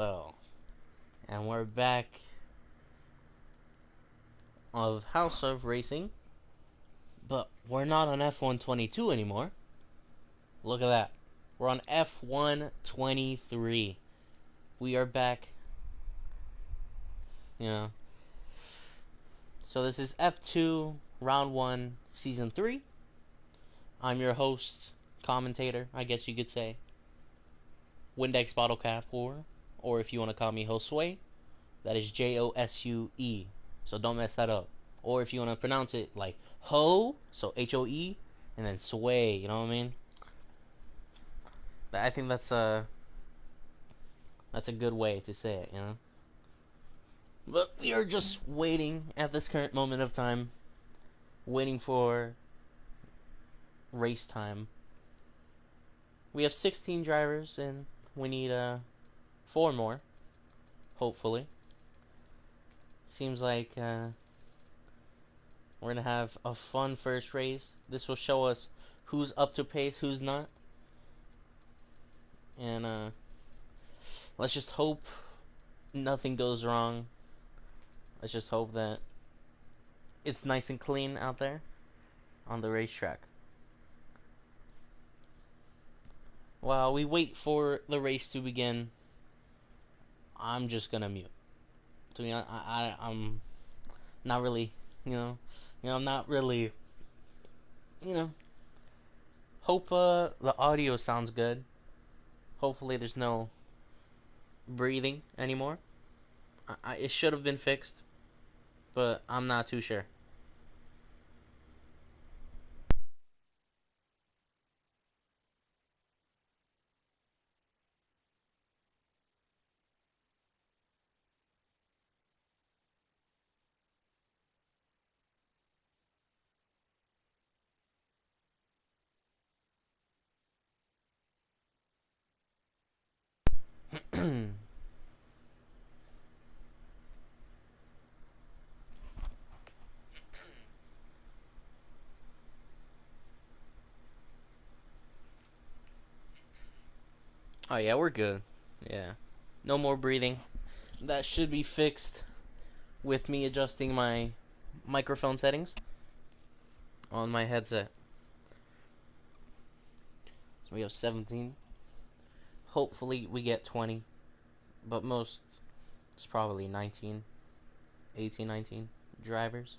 Well, and we're back of House of Racing, but we're not on F122 anymore. Look at that. We're on F123. We are back, you know. So this is F2 Round 1 Season 3. I'm your host, commentator, I guess you could say. Windex Bottle Cap or if you want to call me Josue, that is Josue. So don't mess that up. Or if you want to pronounce it like Ho, so Hoe, and then Sway, you know what I mean? I think that's a good way to say it, you know? But we are just waiting at this current moment of time, waiting for race time. We have 16 drivers and we need 4 more, hopefully. Seems like we're gonna have a fun first race. This will show us who's up to pace, who's not. And let's just hope nothing goes wrong. Let's just hope that it's nice and clean out there on the racetrack. While we wait for the race to begin, I'm just gonna mute. To be honest, I'm not really, I'm not really, you know. Hope the audio sounds good. Hopefully, there's no breathing anymore. It should have been fixed, but I'm not too sure. Oh yeah, we're good. Yeah, no more breathing. That should be fixed with me adjusting my microphone settings on my headset. So we have 17. Hopefully we get 20, but most it's probably 19, 18, 19 drivers.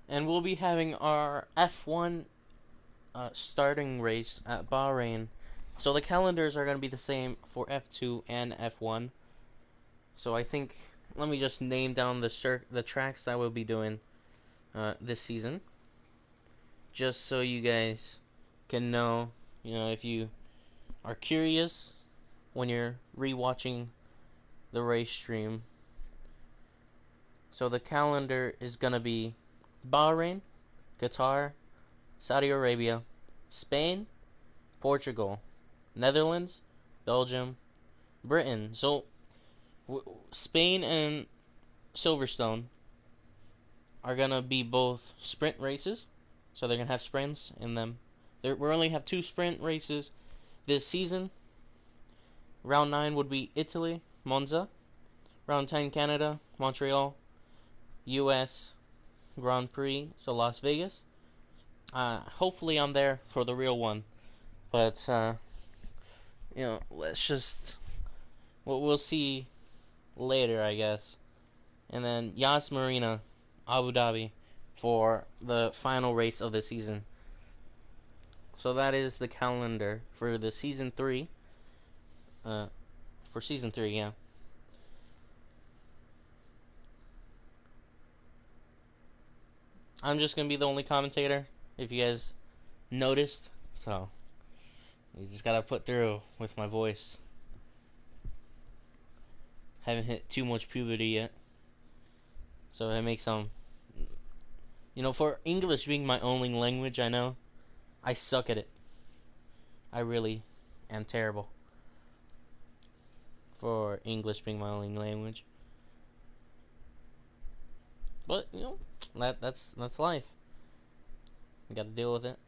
And we'll be having our F1 starting race at Bahrain. So the calendars are going to be the same for F2 and F1. So I think let me just name down the tracks that we'll be doing this season, just so you guys can know. If you are curious when you're rewatching the race stream. So the calendar is gonna be Bahrain, Qatar, Saudi Arabia, Spain, Portugal, Netherlands, Belgium, Britain. So Spain and Silverstone are gonna be both sprint races, so they're gonna have sprints in them. We only have 2 sprint races this season. Round 9 would be Italy, Monza. Round 10, Canada, Montreal. U.S. Grand Prix, so Las Vegas. Hopefully I'm there for the real one, but let's just we'll see later, I guess. And then Yas Marina, Abu Dhabi, for the final race of the season. So that is the calendar for the season 3. For season 3, yeah. I'm just gonna be the only commentator, if you guys noticed. So you just gotta put through with my voice. Haven't hit too much puberty yet, so it makes for English being my only language, I know I suck at it. I really am terrible for English being my only language. But that's life. We got to deal with it.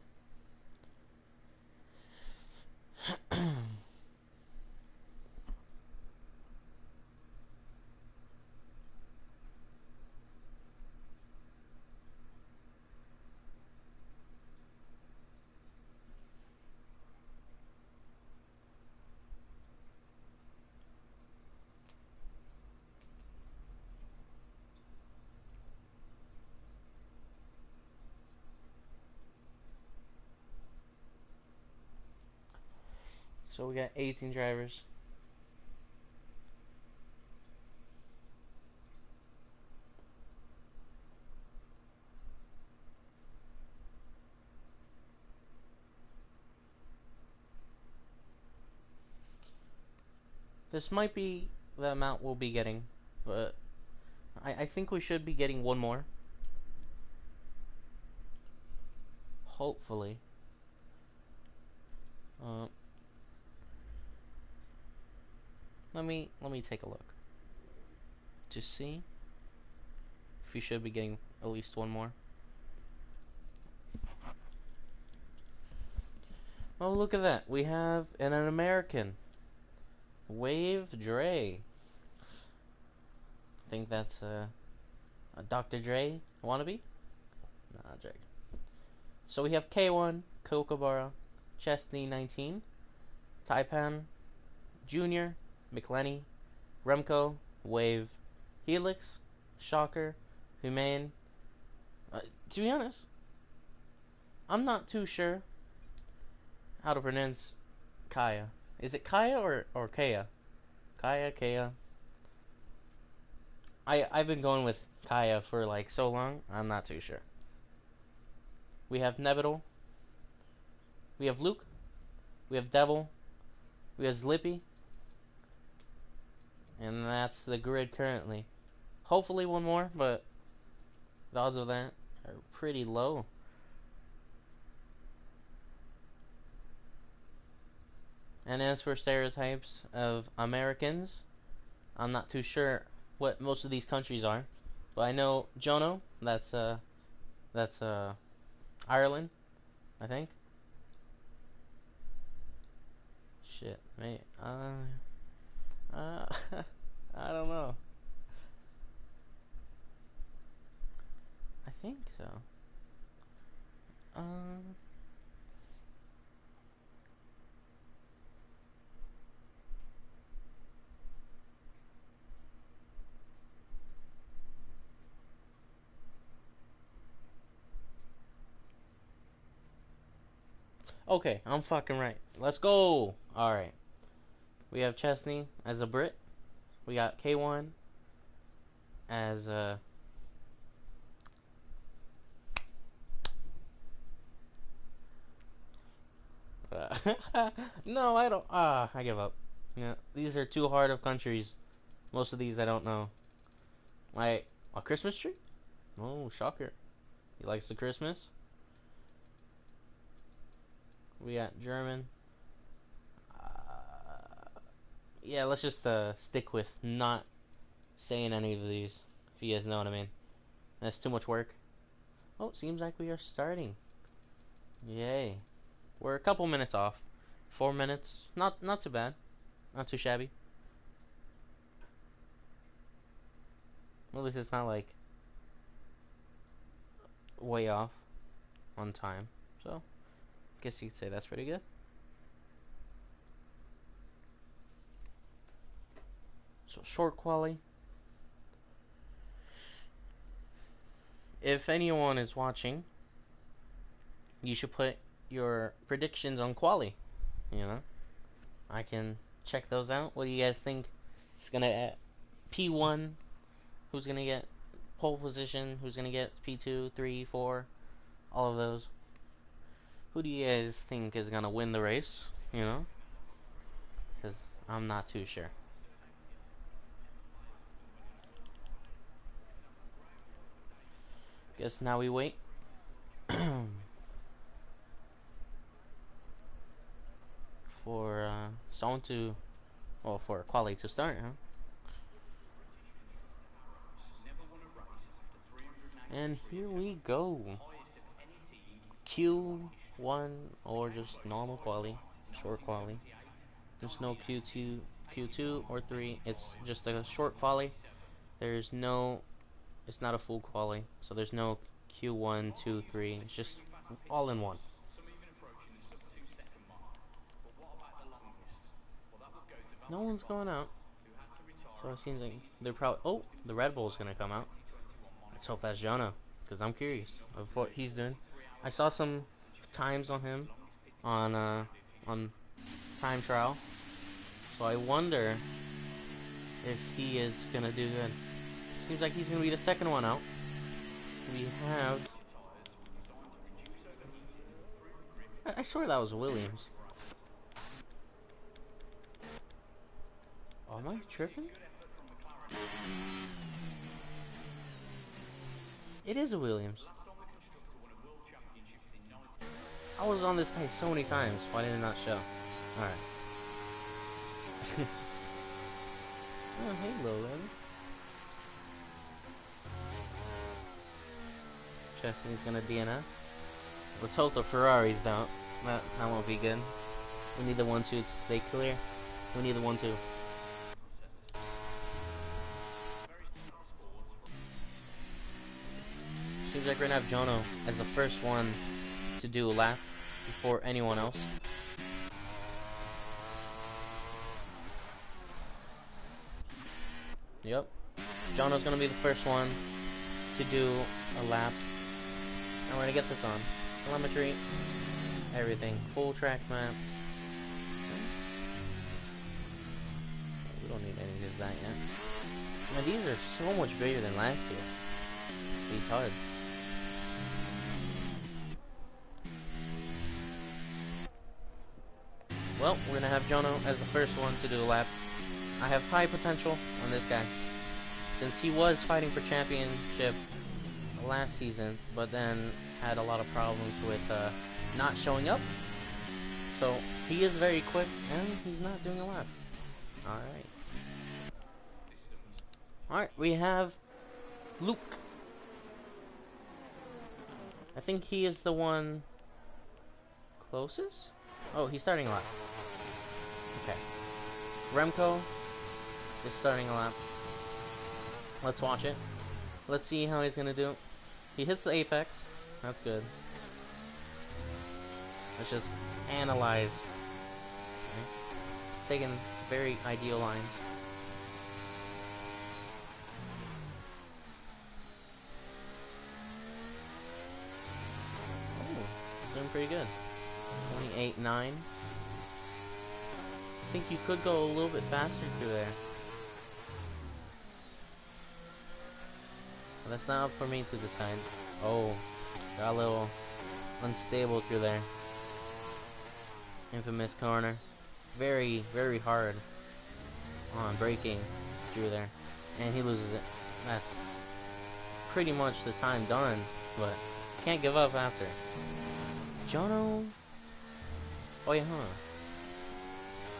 So we got 18 drivers. This might be the amount we'll be getting, but I think we should be getting one more. Hopefully. Uh, let me take a look to see if we should be getting at least one more. Oh, look at that. We have an American. Wave Dre. Think that's a Dr. Dre wannabe? Nah, Dre. So we have K1, Kookaburra, Chesney 19, Taipan, Junior, McLenny, Remco, Wave, Helix, Shocker, Humane. To be honest, I'm not too sure how to pronounce Kaya. Is it Kaya or Kaya? Kaya, Kaya. I've been going with Kaya for like so long, I'm not too sure. We have Nebital. We have Luke. We have Devil. We have Zlippy. And that's the grid currently. Hopefully one more, but the odds of that are pretty low. And as for stereotypes of Americans, I'm not too sure what most of these countries are, but I know Jono. That's Ireland, I think. Shit, mate. I don't know. I think so. Um. Okay, I'm fucking right. Let's go. All right. We have Chesney as a Brit. We got K1 as a. No, I don't. I give up. Yeah, these are too hard of countries. Most of these I don't know. Like a Christmas tree? Oh, shocker. He likes the Christmas. We got German. Yeah, let's just stick with not saying any of these. If you guys know what I mean. That's too much work. Oh, seems like we are starting. Yay. We're a couple minutes off. 4 minutes. Not too bad. Not too shabby. Well, at least it's not like way off on time. So, I guess you could say that's pretty good. So, short quali. If anyone is watching, you should put your predictions on quali. You know, I can check those out. What do you guys think? It's gonna P1. Who's gonna get pole position? Who's gonna get P2, 3, 4? All of those. Who do you guys think is gonna win the race? You know, because I'm not too sure. Guess now we wait. For someone to, well, for quality to start, huh? And here we go. Q1 or just normal quality, short quality. There's no Q2 or 3. It's just a short quality. There's no, it's not a full quality, so there's no Q1, 2, 3. It's just all in one. No one's going out. So it seems like they're probably. Oh, the Red Bull's gonna come out. Let's hope that's Jonah, because I'm curious of what he's doing. I saw some times on him on time trial. So I wonder if he is gonna do good. Seems like he's gonna be the second one out. We have. I swear that was Williams. Oh, am I tripping? It is a Williams. I was on this guy so many times. Why did it not show? Alright. Oh, hello, Larry. Chesney's gonna DNF. Let's hope the Ferraris don't. That won't be good. We need the 1-2 to stay clear. We need the 1-2. Seems like we're gonna have Jono as the first one to do a lap before anyone else. Yep. Jono's gonna be the first one to do a lap. And we're gonna get this on. Telemetry, everything. Full track map. We don't need any of that yet. Man, these are so much bigger than last year. These HUDs. Well, we're gonna have Jono as the first one to do a lap. I have high potential on this guy, since he was fighting for championship last season, but then had a lot of problems with not showing up. So he is very quick, and he's not doing a lap. Alright. Alright, we have Luke. I think he is the one closest? Oh, he's starting a lap. Okay. Remco is starting a lap. Let's watch it. Let's see how he's gonna do. He hits the apex. That's good. Let's just analyze. Okay. Taking very ideal lines. Oh, doing pretty good. 28.9. I think you could go a little bit faster through there. But that's not up for me to decide. Oh, got a little unstable through there. Infamous corner. Very, very hard on braking through there. And he loses it. That's pretty much the time done, but can't give up after. Jono. Oh yeah, huh.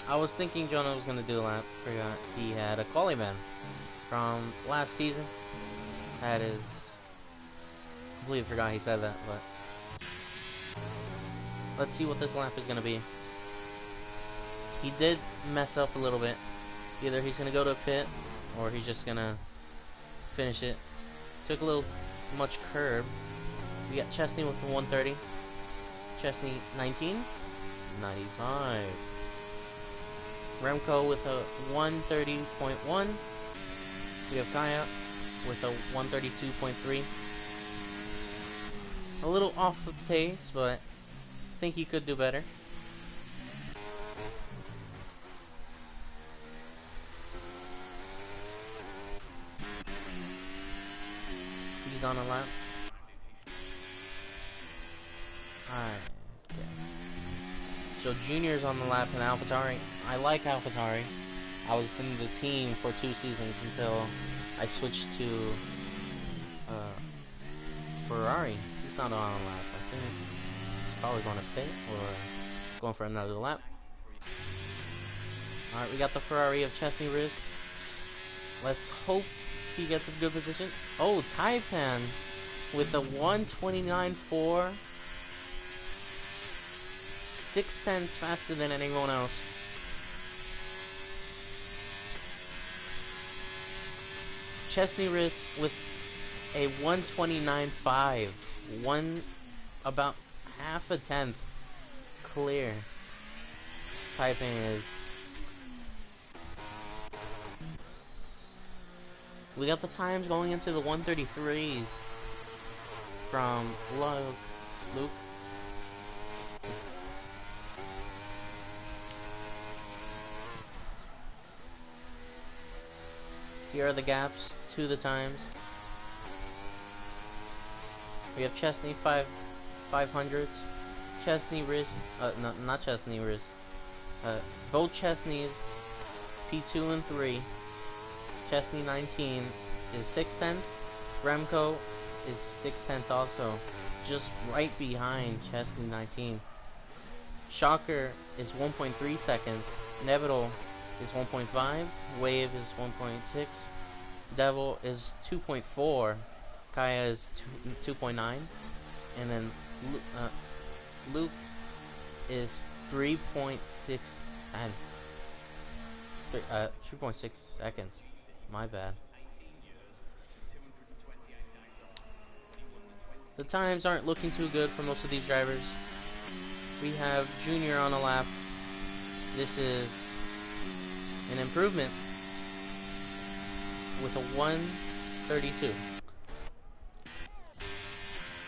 I was thinking Jono was gonna do a lap. Forgot he had a quali ban from last season. Had his. I completely forgot he said that, but let's see what this lap is gonna be. He did mess up a little bit. Either he's gonna go to a pit, or he's just gonna finish it. Took a little much curb. We got Chesney with the 130. Chesney 19. 95. Remco with a 130.1. We have Kaya with a 132.3. A little off the pace, but I think he could do better. He's on a lap. Alright. Okay. So Junior's on the lap in AlphaTauri. I like AlphaTauri. I was in the team for 2 seasons until I switched to Ferrari. He's not on a lap. I think he's probably going to pit or going for another lap. Alright, we got the Ferrari of Chesney Riss. Let's hope he gets a good position. Oh, Taipan with the 129.4. 6/10 faster than anyone else. Chesney Riss with a 129.5. About half a tenth clear. Typing is. We got the times going into the 133s from Luke. Here are the gaps to the times. We have Chesney 500s. Chesney wrist, no, not Chesney wrist. Both Chesneys, P2 and 3. Chesney 19 is 6/10. Remco is 6/10 also, just right behind Chesney 19. Shocker is 1.3 seconds. Nevital is 1.5. Wave is 1.6. Devil is 2.4. Kaya is 2.9. And then Luke is 3.6 and 3.6 seconds. My bad. The times aren't looking too good for most of these drivers. We have Junior on a lap. This is an improvement with a 1:32.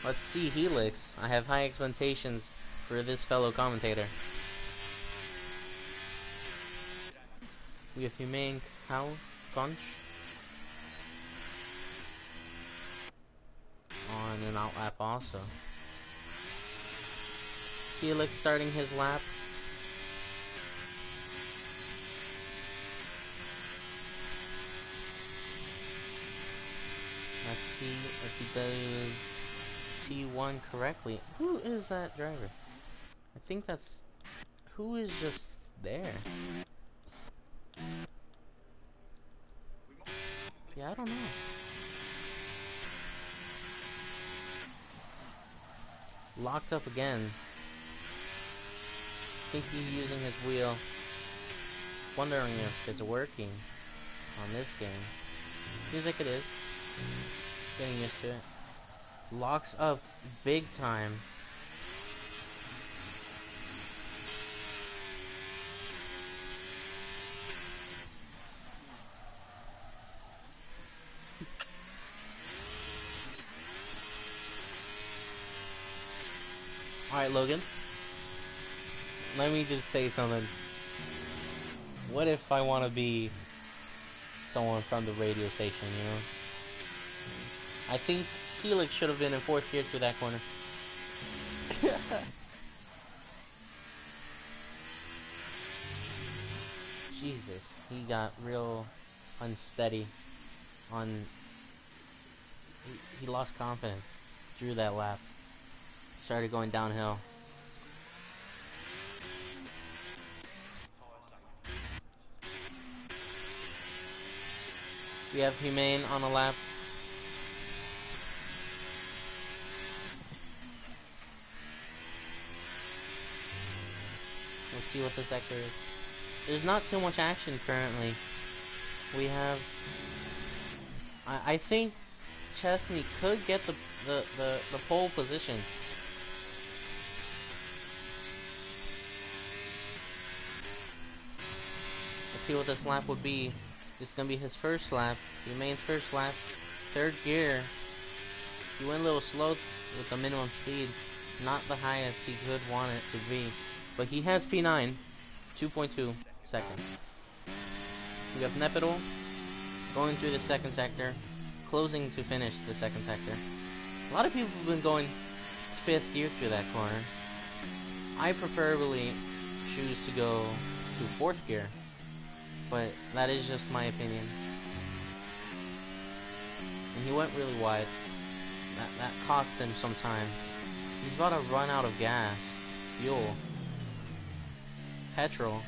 Let's see Helix. I have high expectations for this fellow commentator. We have Humane Conch on an out lap also. Helix starting his lap. Let's see if he does T1 correctly. Who is that driver? I think that's... Who is just there? Yeah, I don't know. Locked up again. I think he's using his wheel. Wondering if it's working on this game. Seems like it is. Getting used to it. Locks up big time. Alright, Logan. Let me just say something. What if I want to be someone from the radio station, you know? I think Felix should have been in 4th gear through that corner. Jesus, he got real unsteady on... He lost confidence through that lap. Started going downhill. We have Humane on a lap. Let's see what the sector is. There's not too much action currently. We have... I think Chesney could get the pole position. Let's see what this lap would be. This is going to be his first lap. Humane's first lap. 3rd gear. He went a little slow with the minimum speed. Not the highest he could want it to be. But he has P9. 2.2 seconds. We have Nepidal going through the 2nd sector. Closing to finish the 2nd sector. A lot of people have been going 5th gear through that corner. I preferably choose to go to 4th gear. But that is just my opinion. And he went really wide. That cost him some time. He's about to run out of gas, fuel, petrol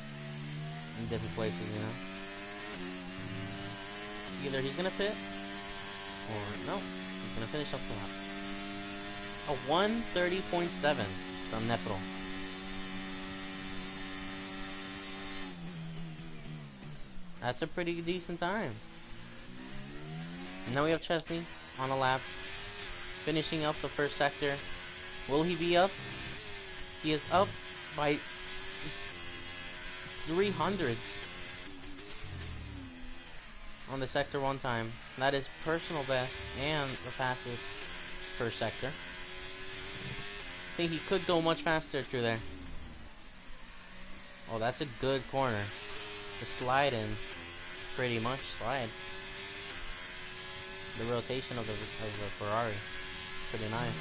in different places, you know. Either he's gonna pit, or no, he's gonna finish up the lap. A 1:30.7 from Nepal. That's a pretty decent time. And now we have Chesney on a lap, finishing up the 1st sector. Will he be up? He is up by 300s on the sector 1 time. That is personal best and the fastest per sector. I think he could go much faster through there. Oh, that's a good corner to slide in. Pretty much slide. the rotation of the Ferrari. Pretty nice.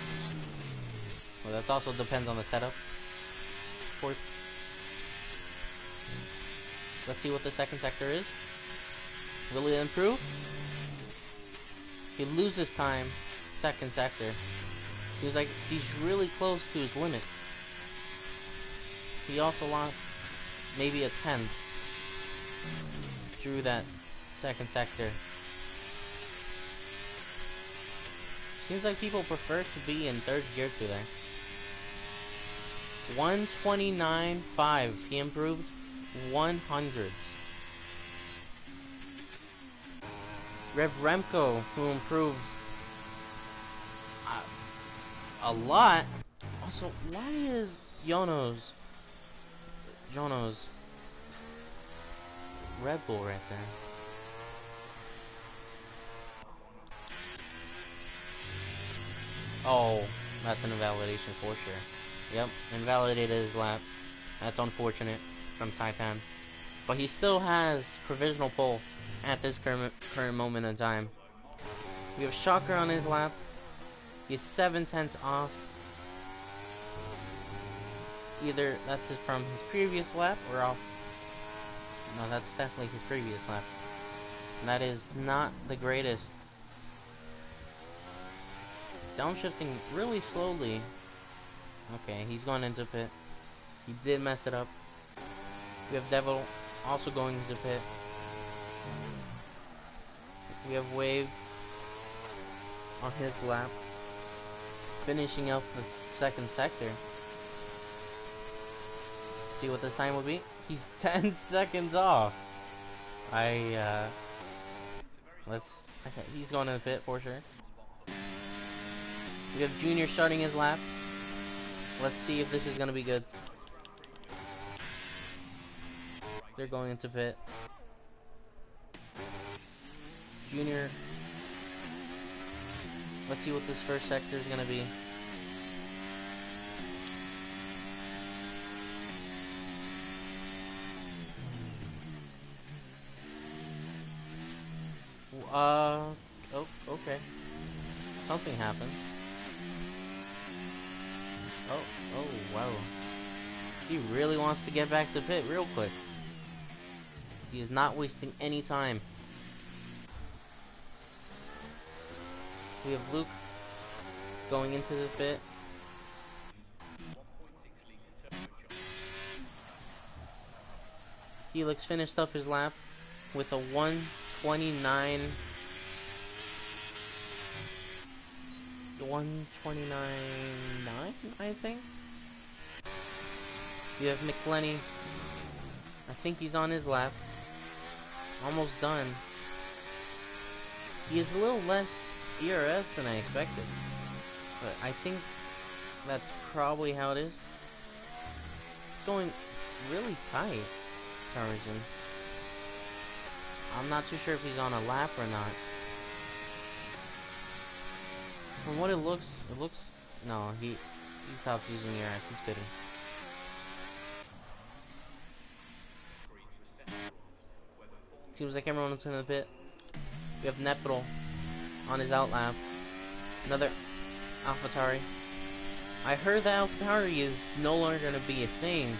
Well, that also depends on the setup. Of course. Let's see what the second sector is. Will it improve? He loses time. Second sector. Seems like he's really close to his limit. He also lost maybe a tenth through that second sector. Seems like people prefer to be in third gear today. 129.5. He improved 100s. Rev Remco, who improved a lot. Also, why is Jono's Red Bull right there? Oh, that's an invalidation for sure. Yep, invalidated his lap. That's unfortunate from Taipan. But he still has provisional pole at this current moment in time. We have Shocker on his lap. He's 7/10 off. Either that's from his previous lap or off. No, that's definitely his previous lap. And that is not the greatest. Downshifting really slowly. Okay, he's going into pit. He did mess it up. We have Devil also going into pit. We have Wave on his lap, finishing up the second sector. See what this time will be? He's 10 seconds off. Okay, he's going to the pit for sure. We have Junior starting his lap. Let's see if this is going to be good. They're going into pit. Junior. Let's see what this first sector is going to be. Oh, okay. Something happened. Oh, wow. He really wants to get back to pit real quick. He is not wasting any time. We have Luke going into the pit. Helix finished up his lap with a 129.9, I think. We have McLenny. I think he's on his lap. Almost done. He is a little less ERS than I expected, but I think that's probably how it is. It's going really tight for some reason. I'm not too sure if he's on a lap or not. From what it looks no, he stopped using ERS. He's pitting. Seems like everyone's in the pit. We have Nepal on his out lap. Another AlphaTauri. I heard that AlphaTauri is no longer going to be a thing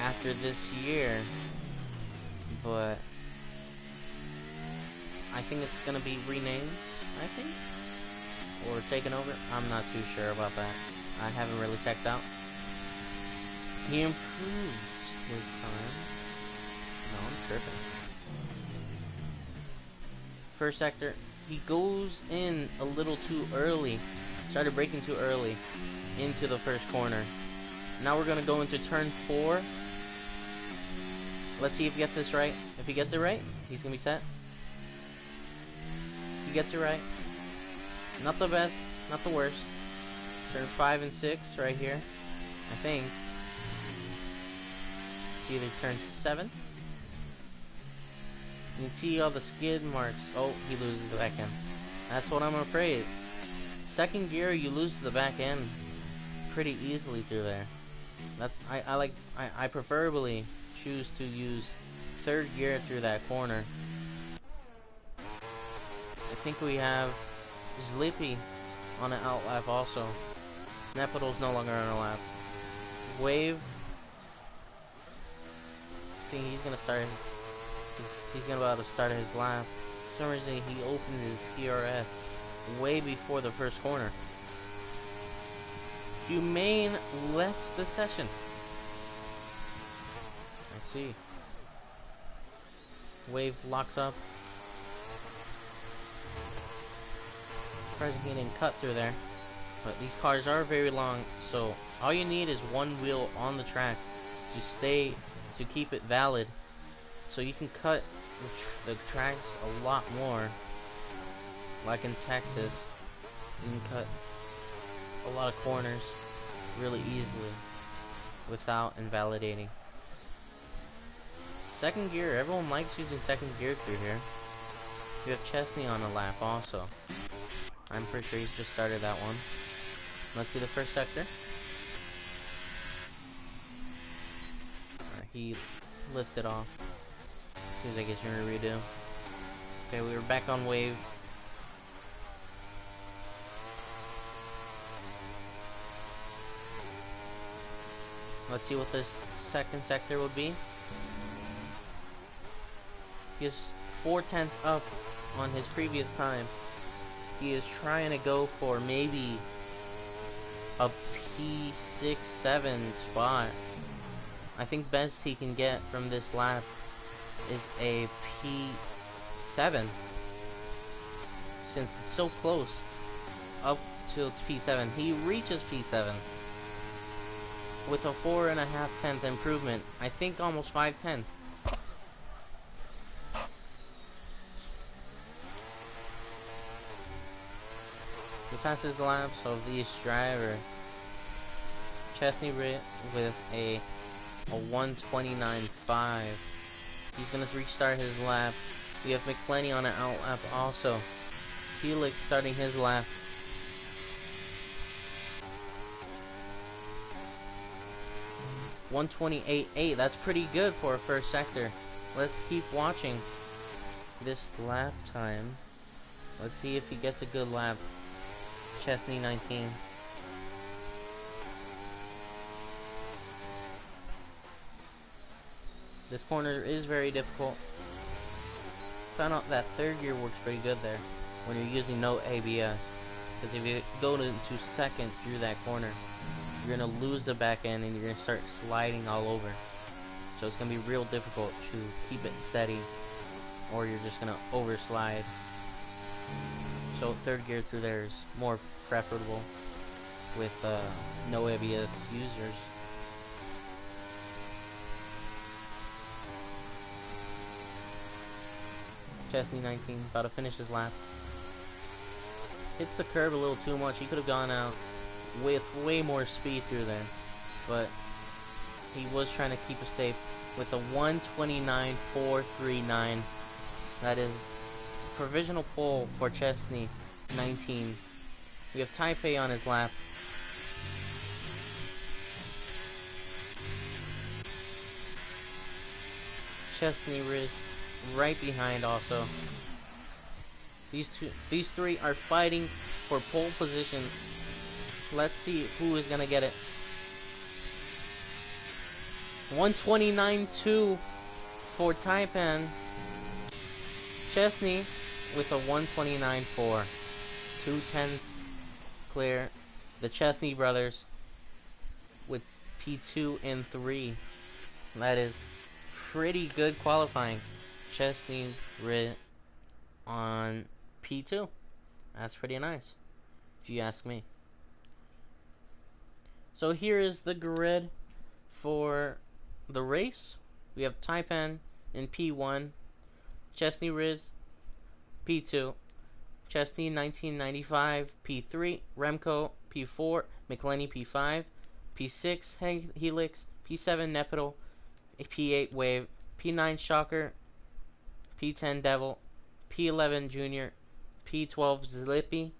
after this year, but I think it's going to be renamed, I think, or taken over. I'm not too sure about that. I haven't really checked out. He improved his time. No, I'm tripping. First sector, he goes in a little too early. Started braking too early into the first corner. Now we're going to go into turn 4. Let's see if he gets this right. If he gets it right, he's going to be set. He gets it right. Not the best, not the worst. Turn 5 and 6 right here, I think. It's either turn 7. You can see all the skid marks. Oh, he loses the back end. That's what I'm afraid. Second gear, you lose the back end pretty easily through there. That's I preferably choose to use third gear through that corner. think we have Zlippy on an outlap also. Nepidal's no longer on a lap. Wave. I think he's gonna start he's gonna about to start his lap. For some reason he opened his ERS way before the first corner. Humane left the session. I see. Wave locks up. Surprised he didn't cut through there. But these cars are very long, so all you need is one wheel on the track to keep it valid. So you can cut the tracks a lot more. Like in Texas, you can cut a lot of corners really easily without invalidating. Second gear, everyone likes using second gear through here. You have Chesney on a lap also. I'm pretty sure he's just started that one. Let's see the first sector. He lifted off. Seems like it's gonna redo. Okay, we were back on wave. Let's see what this second sector would be. He is 4/10 up on his previous time. He is trying to go for maybe a P6-7 spot. I think best he can get from this lap is a P7, since it's so close up to P7. He reaches P7 with a 4.5 improvement. I think almost 5/10. The fastest laps of this driver, Chesney with a 1:29.5. He's gonna restart his lap. We have McClenny on an out lap also. Felix starting his lap. .128.8. That's pretty good for a first sector. Let's keep watching this lap time. Let's see if he gets a good lap. Chesney 19. This corner is very difficult. Found out that third gear works pretty good there when you're using no ABS. Because if you go into second through that corner, you're going to lose the back end and you're going to start sliding all over. So it's going to be real difficult to keep it steady, or you're just going to overslide. So third gear through there is more preferable with no ABS users. Chesney 19, about to finish his lap. Hits the curb a little too much. He could have gone out with way more speed through there, but he was trying to keep it safe with a 1:29.439. That is provisional pole for Chesney 19. We have Taipei on his lap. Chesney Riz right behind also. These three are fighting for pole position. Let's see who is gonna get it. 1:29.2 for Taipan. Chesney with a 1:29.4. 2/10 clear. The Chesney brothers with P2 and 3. That is pretty good qualifying. Chesney on P2. That's pretty nice, if you ask me. So here is the grid for the race. We have Taipan in P1, Chesney Riz P2, Chesney 1995 P3, Remco P4, McClenny P5, P6 Helix, P7 Nepidal, P8 Wave, P9 Shocker, P10 Devil, P11 Junior, P12 Zlippy,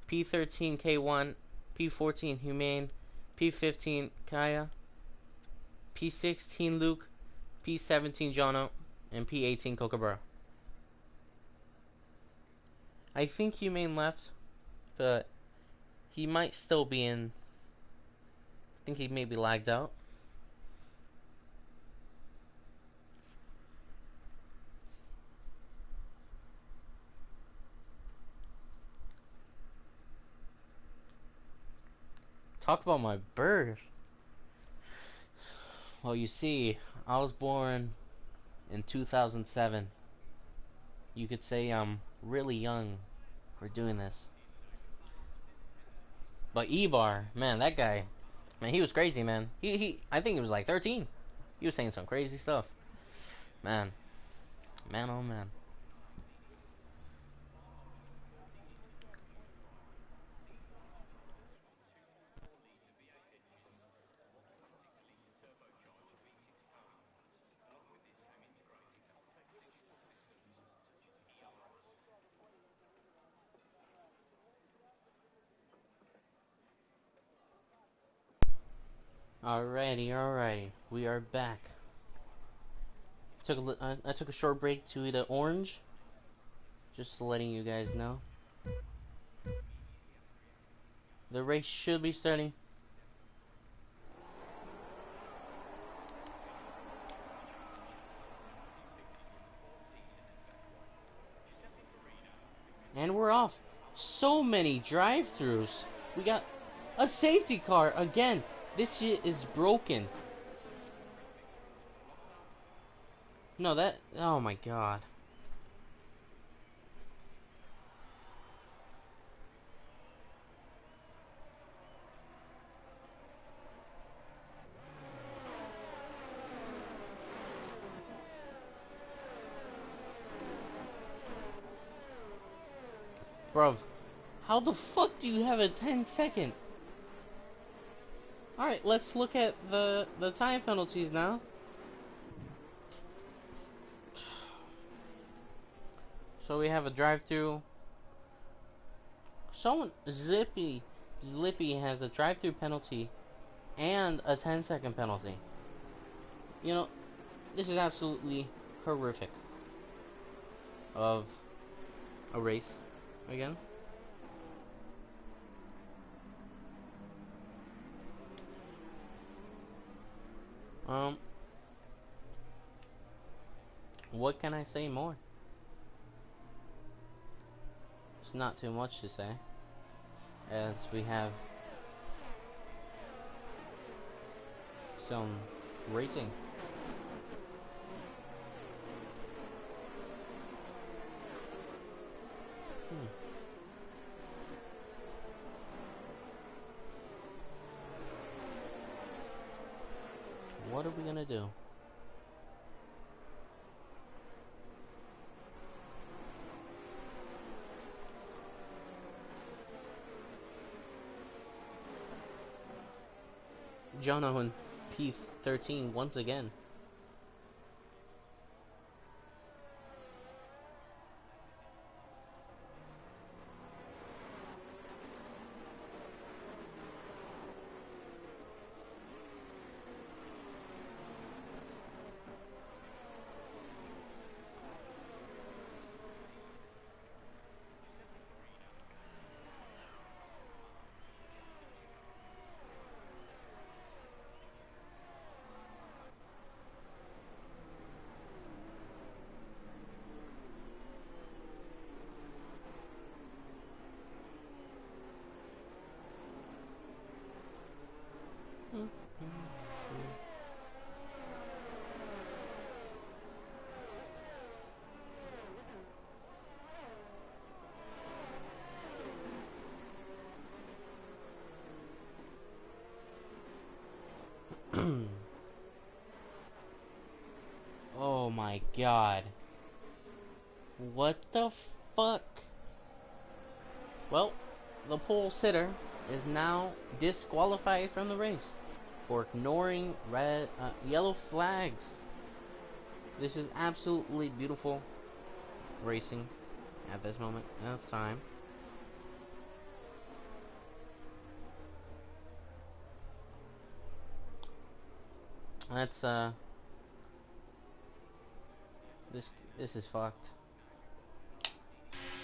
P13 K1, P14 Humane, P15 Kaya, P16 Luke, P17 Jono, and P18 Kookaburra. I think he main left, but he might still be in. I think he may be lagged out. Talk about my birth. Well, you see, I was born in 2007. You could say I'm really young for doing this. But Ebar, man, that guy, man, he was crazy, man. I think he was like 13. He was saying some crazy stuff. Man, man, oh man. Alrighty, alrighty. We are back. I took a short break to eat an orange. Just letting you guys know. The race should be starting. And we're off. So many drive-thrus. We got a safety car again. This shit is broken. No, that. Oh my god. Bruv, how the fuck do you have a 10-second? Alright, let's look at the time penalties now. So we have a drive-through. Someone, Zippy has a drive-through penalty and a 10-second penalty. You know, this is absolutely horrific of a race again. What can I say more? It's not too much to say, as we have some racing. What are we gonna do? Jono and P13 once again. Oh my god. What the fuck? Well, the pole sitter is now disqualified from the race for ignoring yellow flags. This is absolutely beautiful racing at this moment of time. That's this is fucked.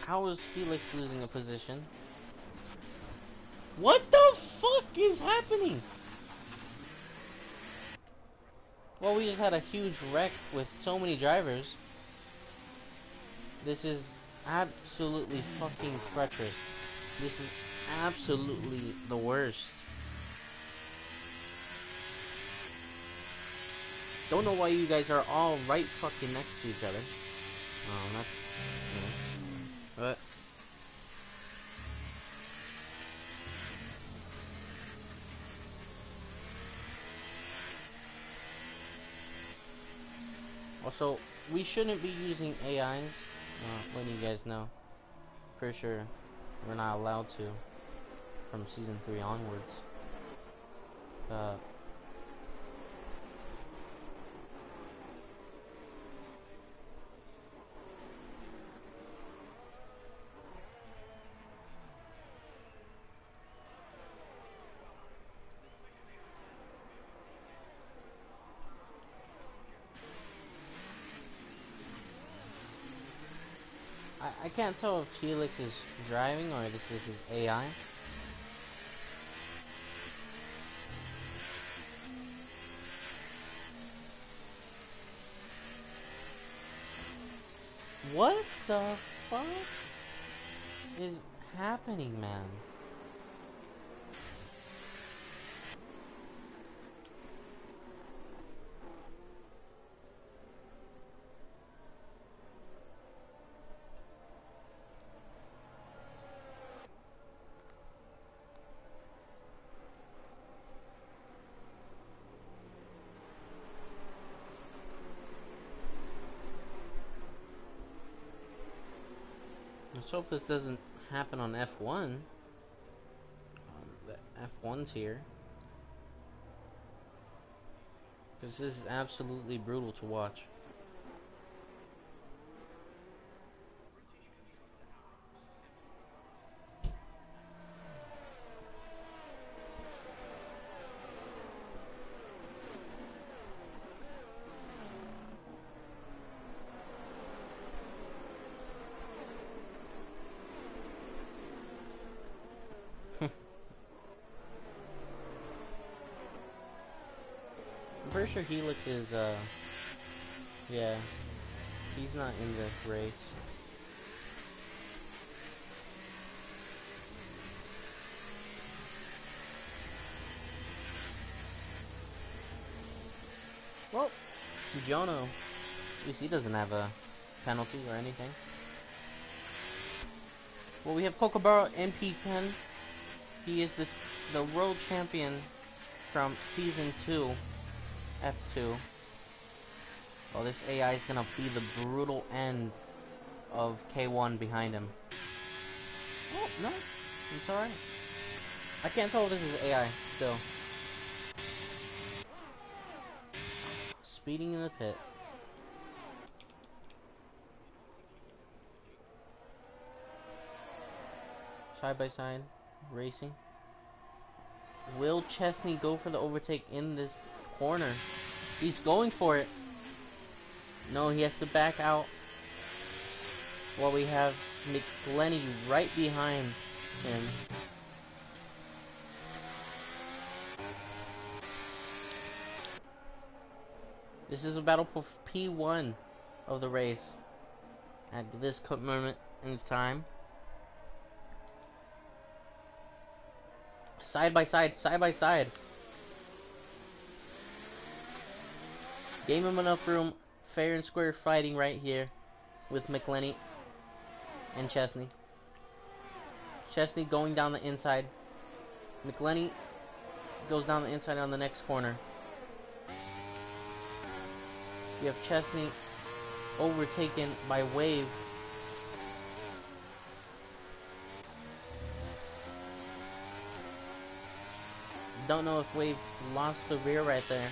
How is Felix losing a position? What the fuck is happening? Well, we just had a huge wreck with so many drivers. This is absolutely fucking treacherous. This is absolutely the worst. Don't know why you guys are all right fucking next to each other. That's... But... Also, we shouldn't be using AIs. Letting you guys know. For sure, we're not allowed to. From season 3 onwards. I can't tell if Felix is driving or this is his AI. What the fuck is happening, man? Let's hope this doesn't happen on F1. The F1 tier. Because this is absolutely brutal to watch. I'm pretty sure Helix is, yeah, he's not in the race. Well, Jono, at least he doesn't have a penalty or anything. Well, we have Kookaburra MP10. He is the world champion from season 2, F2. Well, this AI is gonna be the brutal end of K1 behind him. Oh, no, it's alright. I can't tell if this is AI still. Speeding in the pit. Side by side, racing. Will Chesney go for the overtake in this corner? He's going for it. No, he has to back out. While we have McGlenny right behind him. This is a battle for P1 of the race. At this moment in time. Side by side, side by side. Gave him enough room. Fair and square fighting right here with McGlenny and Chesney. Chesney going down the inside. McGlenny goes down the inside on the next corner. You have Chesney overtaken by Wave. Don't know if Wave lost the rear right there.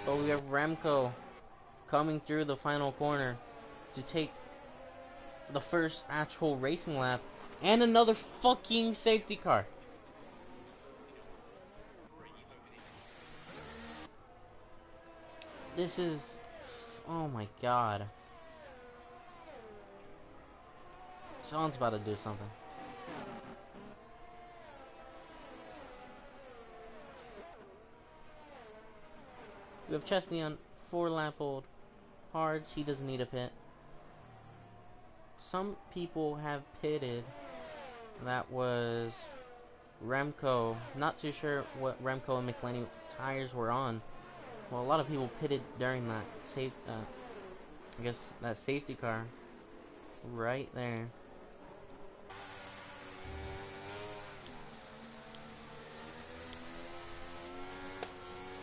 But we have Remco coming through the final corner to take the first actual racing lap. And another fucking safety car. This is... oh my god. Someone's about to do something. We have Chesney on 4-lap hold. Hards, he doesn't need a pit. Some people have pitted. That was Remco. Not too sure what Remco and McLaren tires were on. Well, a lot of people pitted during that I guess that safety car right there.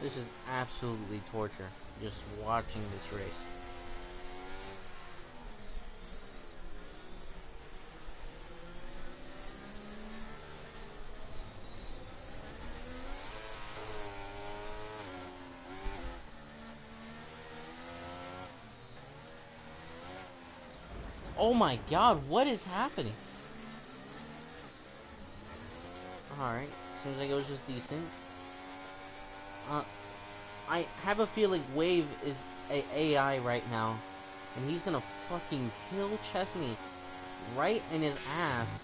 This is absolutely torture, just watching this race. Oh my god, what is happening? Alright, seems like it was just decent. I have a feeling Wave is a AI right now, and he's gonna fucking kill Chesney right in his ass.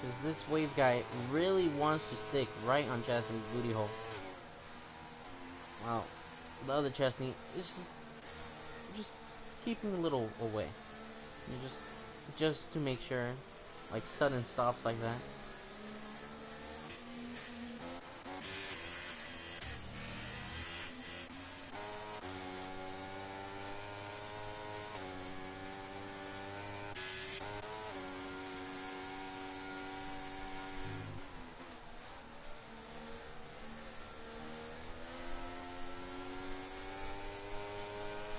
Because this Wave guy really wants to stick right on Chesney's booty hole. Well, the other Chesney is just keeping a little away. Just to make sure, like sudden stops like that.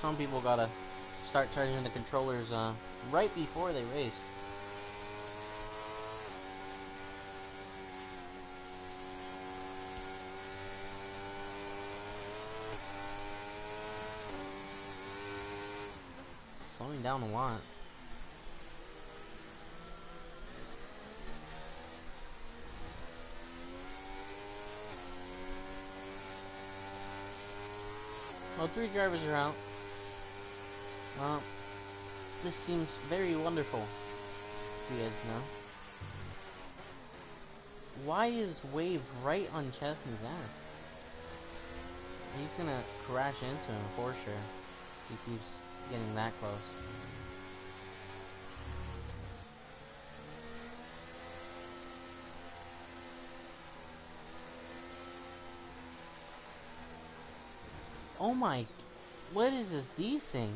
Some people gotta start charging the controllers right before they race. Slowing down a lot. Well, 3 drivers are out. This seems very wonderful. You guys know. Why is Wave right on Chesney's ass? He's gonna crash into him for sure. He keeps getting that close. Oh my, what is this desync?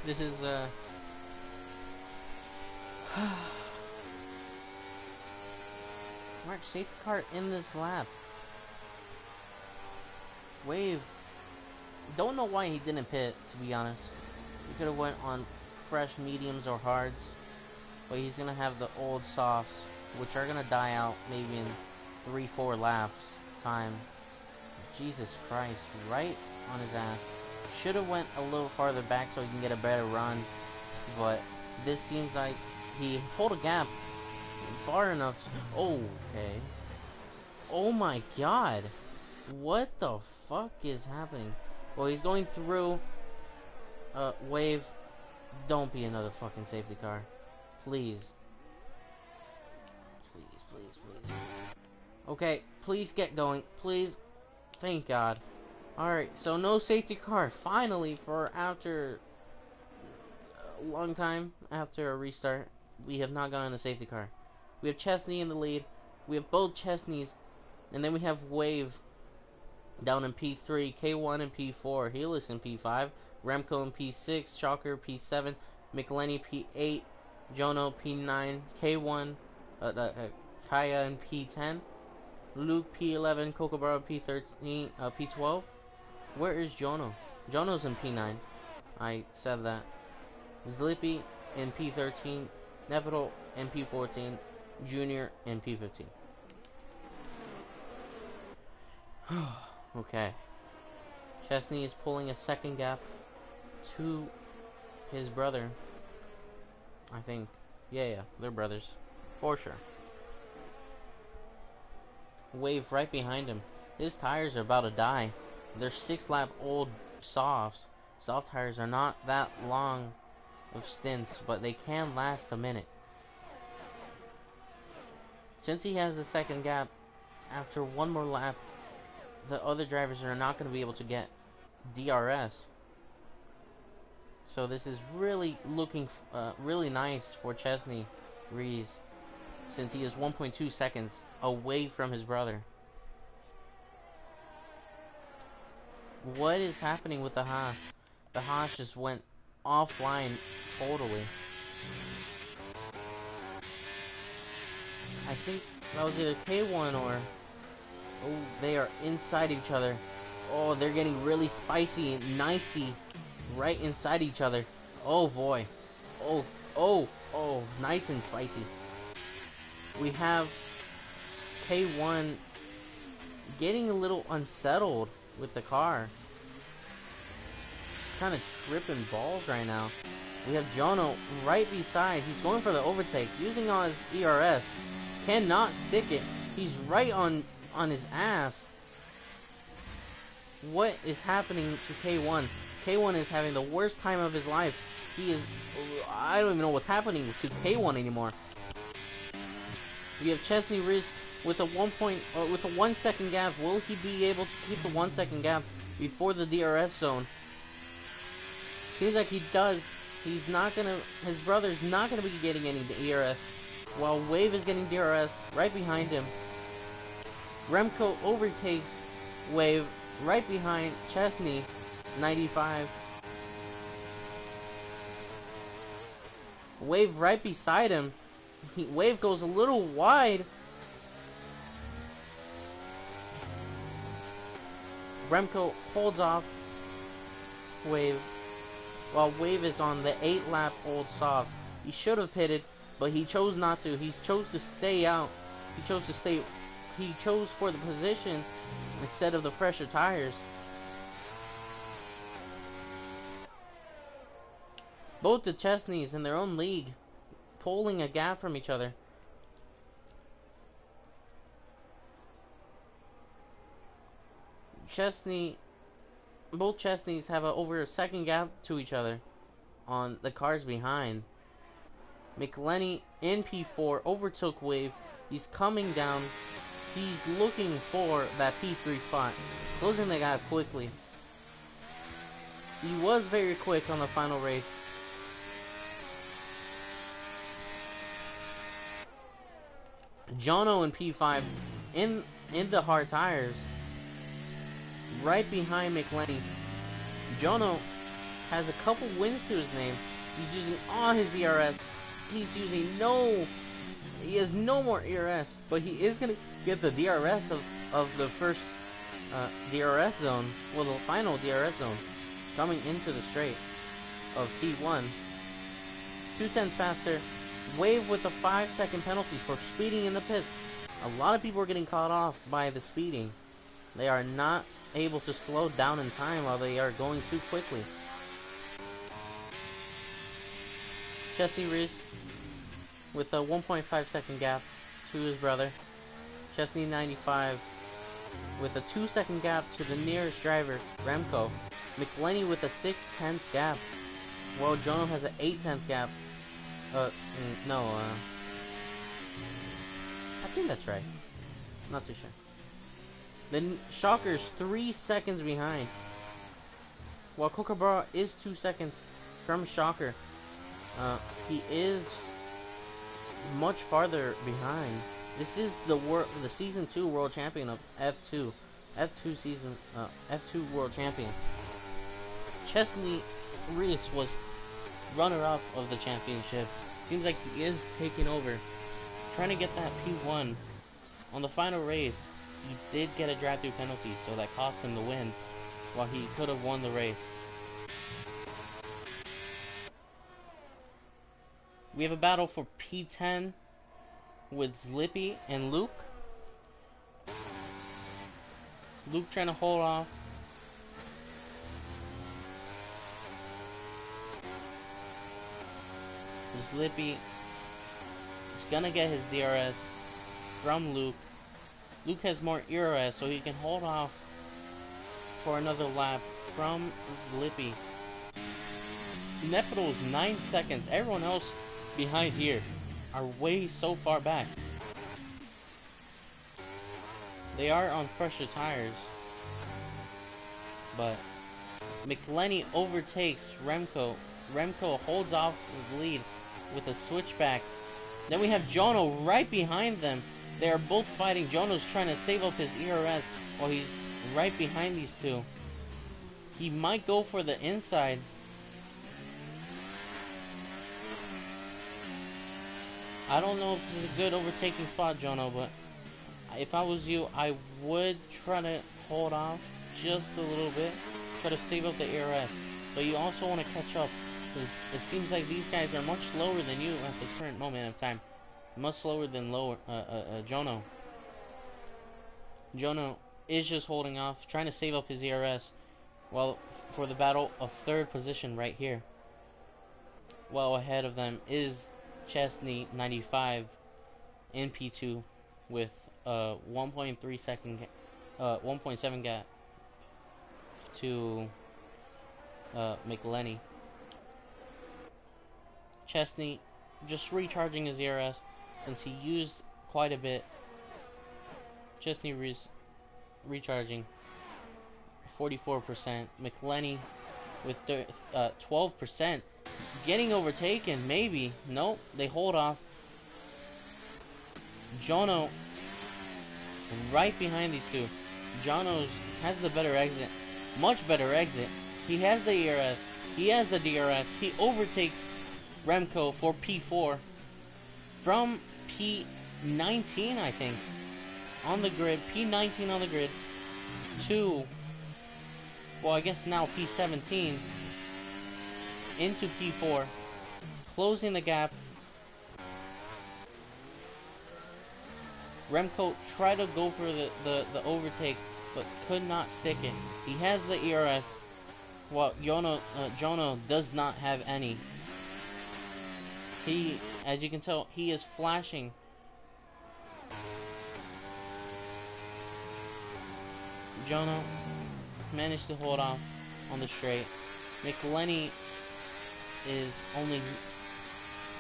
This is Mark, safety car in this lap. Wave. Don't know why he didn't pit, to be honest. He could have went on fresh mediums or hards. But he's gonna have the old softs, which are gonna die out maybe in 3-4 laps time. Jesus Christ, right on his ass. Should have went a little farther back so he can get a better run, but this seems like he pulled a gap far enough to, okay. Oh my god, what the fuck is happening? Well, he's going through Wave. Don't be another fucking safety car, please. Please. Okay, please get going, please. Thank God. Alright, so no safety car, finally, for after a long time, after a restart, we have not gotten the safety car. We have Chesney in the lead, We have both Chesneys, and then we have Wave down in P3, K1 in P4, Helix in P5, Remco in P6, Shocker P7, McElhenney P8, Jono P9, K1, Kaya in P10, Luke P11, Kookaburra P13, P12. Where is Jono? Jono's in P9. I said that. Zlippy in P13, Nepital in P14, Junior in P15. Okay. Chesney is pulling a second gap to his brother. I think. Yeah, they're brothers. For sure. Wave right behind him. His tires are about to die. They're 6-lap old softs. Soft tires are not that long of stints, but they can last a minute. Since he has the second gap, after one more lap, the other drivers are not going to be able to get DRS. So this is really looking really nice for Chesney Rees, since he is 1.2 seconds away from his brother. What is happening with the Haas? The Haas just went offline totally. I think that was either K1 or... Oh, they are inside each other. Oh, they're getting really spicy and nicey right inside each other. Oh boy. Oh, nice and spicy. We have K1 getting a little unsettled with the car. Kind of tripping balls right now. We have Jono right beside. He's going for the overtake, using all his ERS. Cannot stick it. He's right on his ass. What is happening to K1? K1 is having the worst time of his life. He is... I don't even know what's happening to K1 anymore. We have Chesney Rees with a 1 second gap. Will he be able to keep the 1 second gap before the DRS zone? Seems like he does. He's not gonna... His brother's not gonna be getting any DRS, while Wave is getting DRS right behind him. Remco overtakes Wave right behind Chesney, 95. Wave right beside him. Wave goes a little wide. Remco holds off Wave, while Wave is on the 8-lap old softs. He should have pitted, but he chose not to. He chose to stay out. He chose for the position instead of the fresher tires. Both the Chesneys in their own league, pulling a gap from each other. Both Chesneys have over a second gap to each other on the cars behind. McElhenney in P4 overtook Wave. He's coming down. He's looking for that P3 spot, closing the gap quickly. He was very quick on the final race. Jono in P5 in the hard tires, right behind McElhenney. Jono has a couple wins to his name. He's using all his ERS. He has no more ERS, but he is going to get the DRS of the first DRS zone, well, the final DRS zone, coming into the straight of T1. 2/10 faster. Wave with a 5-second penalty for speeding in the pits. A lot of people are getting caught off by the speeding. They are not able to slow down in time while they are going too quickly. Chesney Rees with a 1.5 second gap to his brother. Chesney 95 with a 2-second gap to the nearest driver, Remco. McElhenney with a 6/10 gap, while Jono has an 8/10 gap. I think that's right. Not too sure. Then Shocker's 3 seconds behind, while Kookaburra is 2 seconds from Shocker. He is much farther behind This is the season 2 world champion of F2. F2 world champion. Chesney Reese was runner-up of the championship. Seems like he is taking over, trying to get that P1. On the final race, he did get a drive-through penalty, so that cost him the win, while he could have won the race. We have a battle for P10 with Zlippy and Luke. Luke trying to hold off. Zlippy is gonna get his DRS from Luke. Luke has more ERS, so he can hold off for another lap from Zlippy. Nephital is 9 seconds. Everyone else behind here are way so far back. They are on fresher tires, but McLenny overtakes Remco. Remco holds off the lead with a switchback. Then we have Jono right behind them. They are both fighting. Jono's trying to save up his ERS while he's right behind these two. He might go for the inside. I don't know if this is a good overtaking spot, Jono, but if I was you, I would try to hold off just a little bit. Try to save up the ERS. But you also want to catch up, because it seems like these guys are much slower than you at this current moment of time. Much slower than Jono. Jono is just holding off, trying to save up his ERS, while for the battle of third position right here. Well ahead of them is Chesney 95 in P2 with 1.3 second, 1.7 gap to McLenny. Chesney just recharging his ERS since he used quite a bit. Chesney recharging 44%. McLenny with 12%. Getting overtaken, maybe. Nope, they hold off. Jono right behind these two. Jono has the better exit. Much better exit. He has the ERS. He has the DRS. He overtakes Remco for P4 from P19, I think, on the grid. P19 on the grid to, well, I guess now P17 into P4, closing the gap. Remco tried to go for the overtake, but could not stick it. He has the ERS, while Jono does not have any. He, as you can tell, he is flashing. Jono managed to hold off on the straight. McLenny is only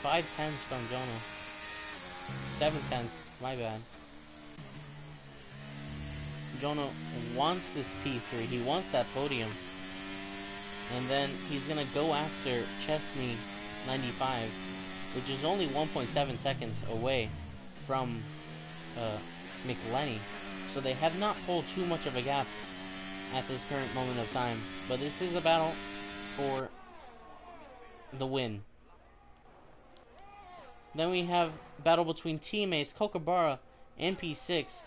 5 tenths from Jono. 7 tenths, my bad. Jono wants this P3. He wants that podium. And then he's going to go after Chesney 95, which is only 1.7 seconds away from McLenny. So they have not pulled too much of a gap at this current moment of time. But this is a battle for the win. Then we have battle between teammates. Kokabara in P6.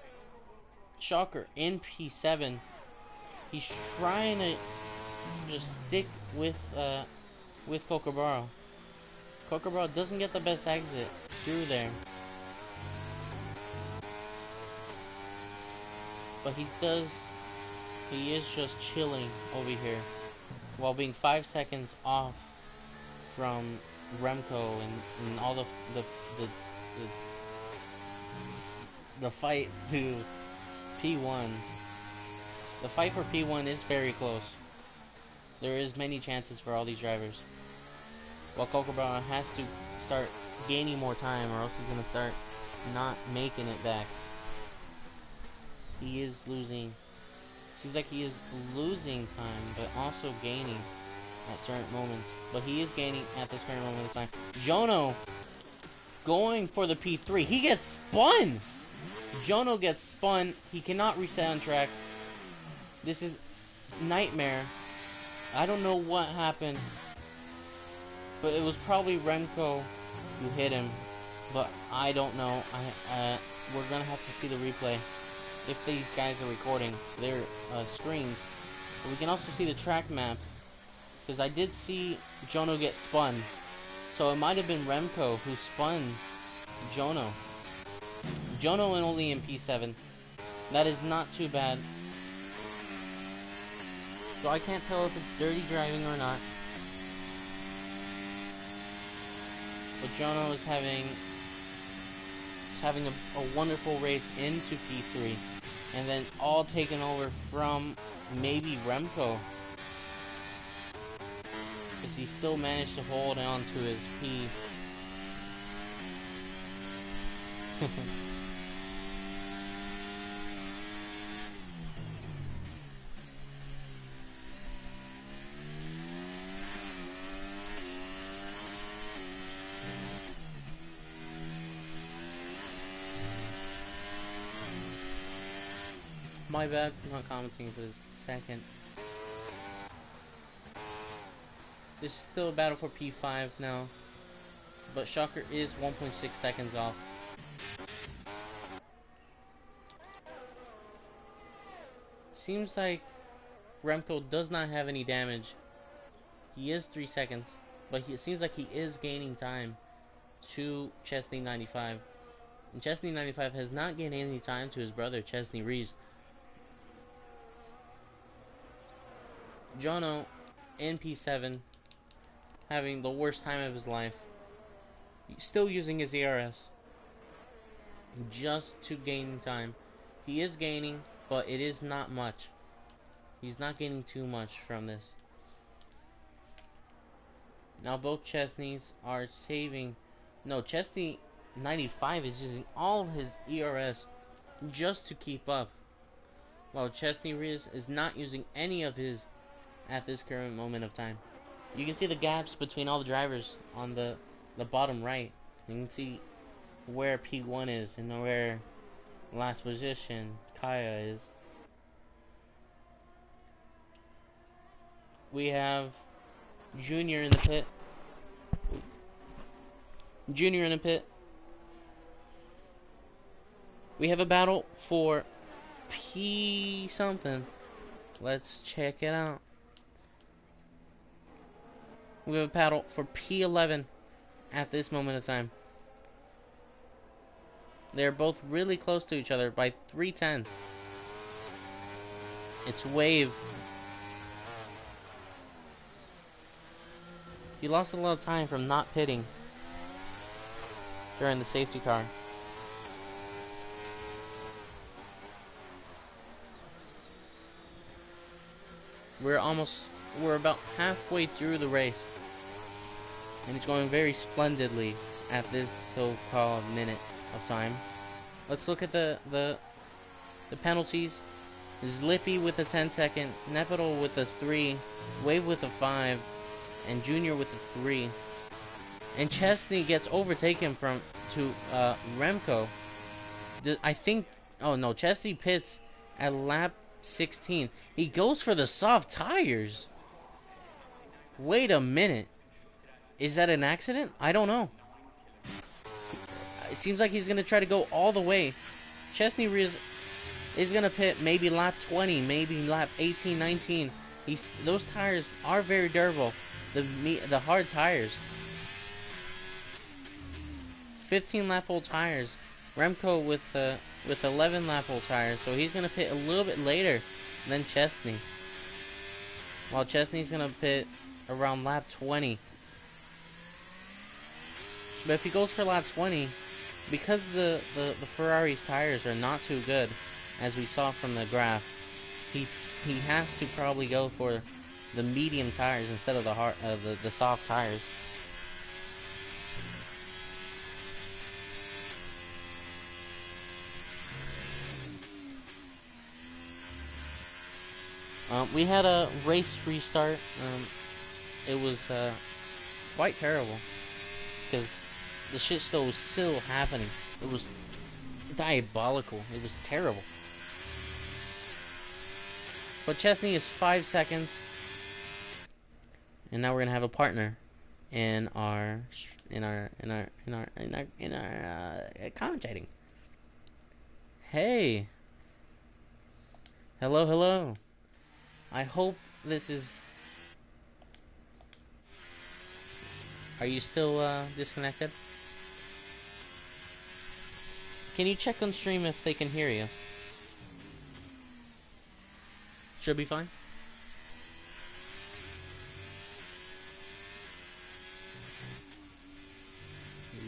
Shocker in P7. He's trying to just stick with Kokabara. Kokabara doesn't get the best exit through there, but he is just chilling over here while being 5 seconds off from Remco and all the fight to P1. The fight for P1 is very close. There is many chances for all these drivers. While Kokabara has to start gaining more time, or else he's going to start not making it back. He is losing. Seems like he is losing time, but also gaining at certain moments. But he is gaining at this current moment of time. Jono going for the P3. He gets spun! Jono gets spun. He cannot reset on track. This is nightmare. I don't know what happened, but it was probably Remco who hit him. But I don't know. We're gonna have to see the replay if these guys are recording their screens. But we can also see the track map, because I did see Jono get spun. So it might have been Remco who spun Jono. Jono and only in P7. That is not too bad. So I can't tell if it's dirty driving or not. But Jono is having a wonderful race into P3. And then all taken over from maybe Remco. Because he still managed to hold on to his P. My bad for not commenting for this second. This is still a battle for P5 now, but Sakhir is 1.6 seconds off. Seems like Remco does not have any damage. He is 3 seconds, but it seems like he is gaining time to Chesney 95. And Chesney 95 has not gained any time to his brother Chesney Rees. Jono in P7 having the worst time of his life. He's still using his ERS just to gain time. He is gaining, but it is not much. He's not gaining too much from this. Now both Chesneys are saving. No, Chesney 95 is using all of his ERS just to keep up, while Chesney Rees is not using any of his at this current moment of time. You can see the gaps between all the drivers on the bottom right. You can see where P1 is and where last position Kaya is. We have Junior in the pit. Junior in the pit. We have a battle for P something. Let's check it out. We have a battle for P11 at this moment of time. They're both really close to each other by 3/10. It's Wave. He lost a lot of time from not pitting during the safety car. We're about halfway through the race, and it's going very splendidly at this so-called minute of time. Let's look at the penalties. Lippy with a 10-second, Nepidal with a 3, Wave with a 5, and Junior with a 3. And Chesney gets overtaken to Remco. I think. Oh no, Chesney pits at lap 16. He goes for the soft tires. Wait a minute. Is that an accident? I don't know. It seems like he's going to try to go all the way. Chesney is going to pit maybe lap 20, maybe lap 18, 19. Those tires are very durable. The hard tires. 15 lap old tires. Remco with 11 lap old tires, so he's going to pit a little bit later than Chesney. While Chesney's going to pit around lap 20. But if he goes for lap 20, because the Ferrari's tires are not too good, as we saw from the graph, he has to probably go for the medium tires instead of the soft tires. We had a race restart. It was quite terrible because the shit still was still happening. diabolical. It was terrible. But Chesney is 5 seconds, and now we're gonna have a partner in our commentating. Hey, hello, hello. I hope this is. Are you still disconnected? Can you check on stream if they can hear you? Should be fine.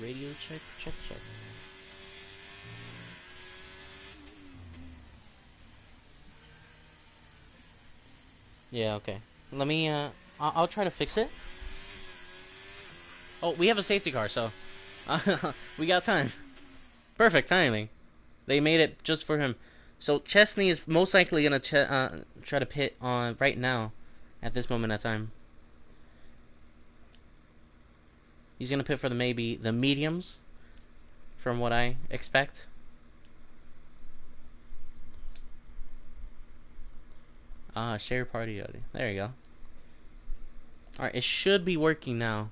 Radio check, check, check. Yeah, okay. Let me, I'll try to fix it. Oh, we have a safety car, so we got time. Perfect timing. They made it just for him. So Chesney is most likely gonna try to pit on right now, at this moment in time. He's gonna pit for the mediums, from what I expect. Share party audio. There you go. All right, it should be working now.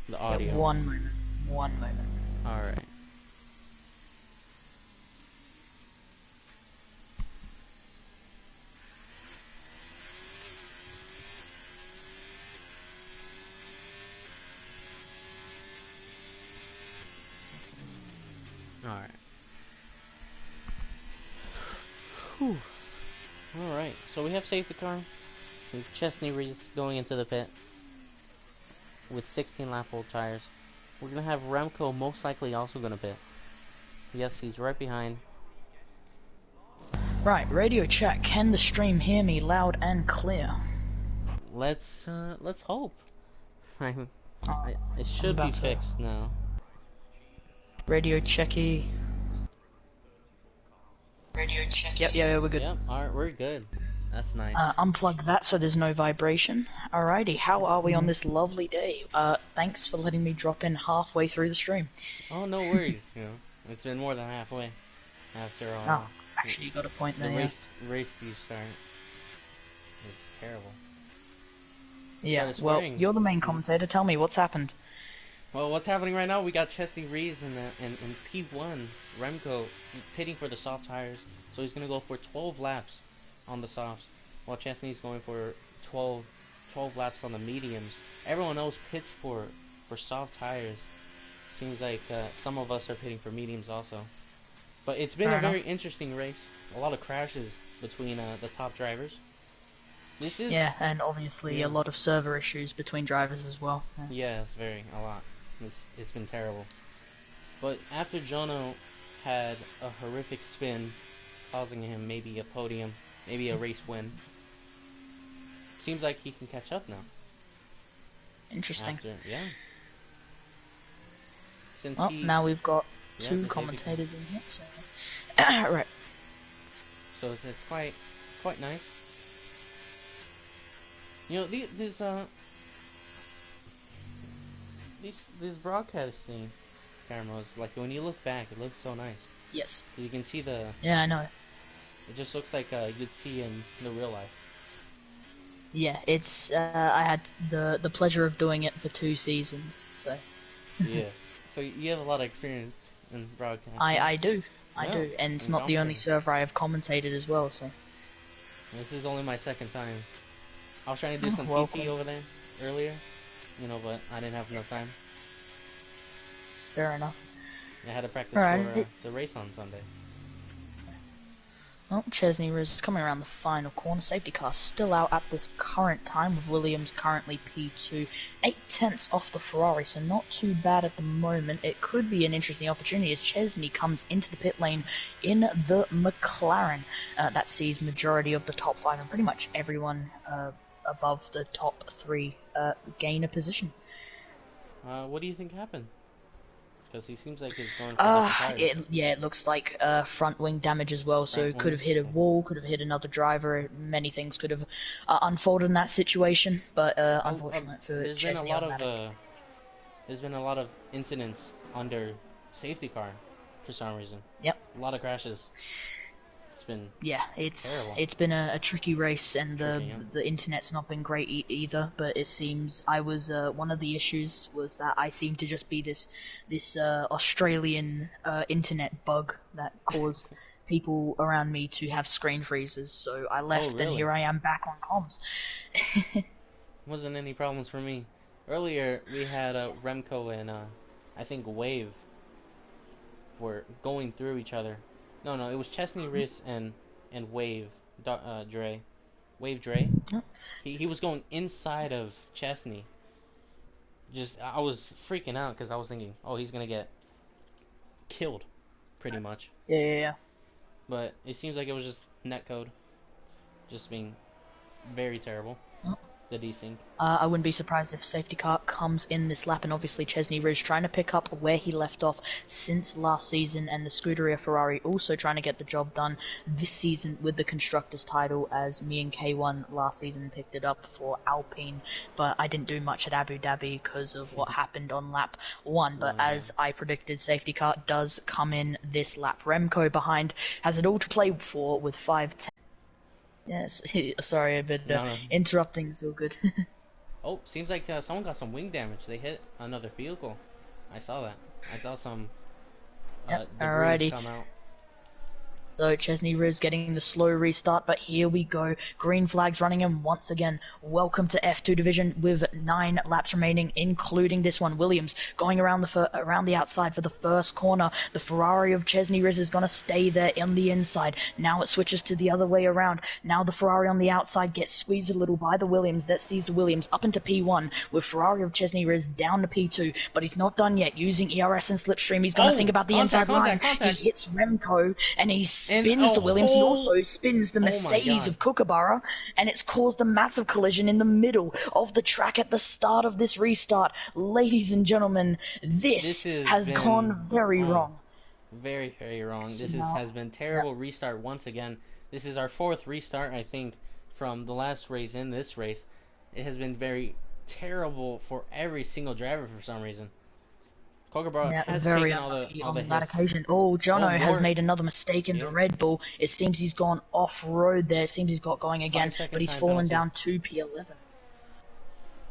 The audio. Yeah, one moment. All right. Alright. Whew. Alright, so we have safety car. We have Chesney Reese going into the pit with 16 lap old tires. We're going to have Remco most likely also going to pit. Yes, he's right behind. Right, radio check. Can the stream hear me loud and clear? Let's hope. It should be fixed now. Radio checky. Radio check. Yep, yeah, we're good. Yep, alright, we're good. That's nice. Unplug that so there's no vibration. Alrighty, how are we on this lovely day? Thanks for letting me drop in halfway through the stream. Oh, no worries. You know, it's been more than halfway. After all. Oh, actually, you got a point there. The race you start is terrible. Yeah, well, you're the main commentator. Tell me what's happened. Well, what's happening right now? We got Chesney Reese and P1 Remco pitting for the soft tires, so he's gonna go for 12 laps on the softs, while Chesney's going for 12 laps on the mediums. Everyone else pits for soft tires. Seems like some of us are pitting for mediums also. But it's been a very interesting race. A lot of crashes between the top drivers. This is and obviously a lot of server issues between drivers as well. Yeah, it's a lot. It's been terrible. But after Jono had a horrific spin, causing him maybe a podium, maybe a race win, seems like he can catch up now. Interesting. Yeah. Since now we've got two commentators in here. So. Right. So it's quite nice. You know, these broadcasting cameras, like when you look back, it looks so nice. Yes. You can see the. Yeah, I know. It just looks like you'd see in the real life. Yeah, it's. I had the pleasure of doing it for 2 seasons, so. Yeah. So you have a lot of experience in broadcasting. I do, and it's not the only server I have commentated as well. So. This is only my second time. I was trying to do some TT over there earlier, you know, but I didn't have enough time. Fair enough. I had to practice for the race on Sunday. Well, Chesney is coming around the final corner. Safety car still out at this current time, with Williams currently P2, 8/10 off the Ferrari, so not too bad at the moment. It could be an interesting opportunity as Chesney comes into the pit lane in the McLaren. That sees majority of the top 5 and pretty much everyone above the top 3 gain a position. What do you think happened? Because he seems like he's going for tires. It looks like front wing damage as well, so could have hit a wall, could have hit another driver, many things could have unfolded in that situation, but unfortunately for Chesney there's been a lot of incidents under safety car for some reason. Yep. A lot of crashes. It's been Yeah, it's terrible. it's been a tricky race, and Tricky, yeah. the internet's not been great either. But it seems I was one of the issues was that I seemed to just be this Australian internet bug that caused people around me to have screen freezes. So I Oh, left, and really? here I am back on comms. Wasn't any problems for me. Earlier, we had Remco and I think Wave were going through each other. No, no, it was Chesney Riss and Wave Dre. Wave Dre. He was going inside of Chesney. Just I was freaking out because I was thinking, oh, he's gonna get killed, pretty much. Yeah. But it seems like it was just netcode, just being very terrible. The desync. I wouldn't be surprised if safety car comes in this lap, and obviously Chesney Ridge trying to pick up where he left off since last season, and the Scuderia Ferrari also trying to get the job done this season with the Constructors title, as me and K1 last season picked it up for Alpine, but I didn't do much at Abu Dhabi because of what happened on lap 1, but as I predicted, safety car does come in this lap. Remco behind has it all to play for with 5-10. Yes, sorry, but No. interrupting is all good. Oh, seems like someone got some wing damage. They hit another vehicle. I saw that. I saw some Yep, debris alrighty. come out. So Chesney Riz getting the slow restart, but here we go. Green flags running in once again. Welcome to F2 Division with 9 laps remaining, including this one. Williams going around the outside for the first corner. The Ferrari of Chesney Riz is going to stay there on the inside. Now it switches to the other way around. Now the Ferrari on the outside gets squeezed a little by the Williams. That sees the Williams up into P1 with Ferrari of Chesney Riz down to P2, but he's not done yet. Using ERS and Slipstream, he's going to think about the inside line. He hits Remco and he spins the Williams. He also spins the Mercedes of Kookaburra, and it's caused a massive collision in the middle of the track at the start of this restart. Ladies and gentlemen, this has gone very wrong. Very, very wrong. Has been terrible restart once again. This is our 4th restart, I think, from the last race in this race. It has been very terrible for every single driver for some reason. Has very taken unlucky all the on that hits. occasion. Oh, Jono has made another mistake in the Red Bull. It seems he's gone off-road there. It seems he's got going again, but he's fallen down to P11.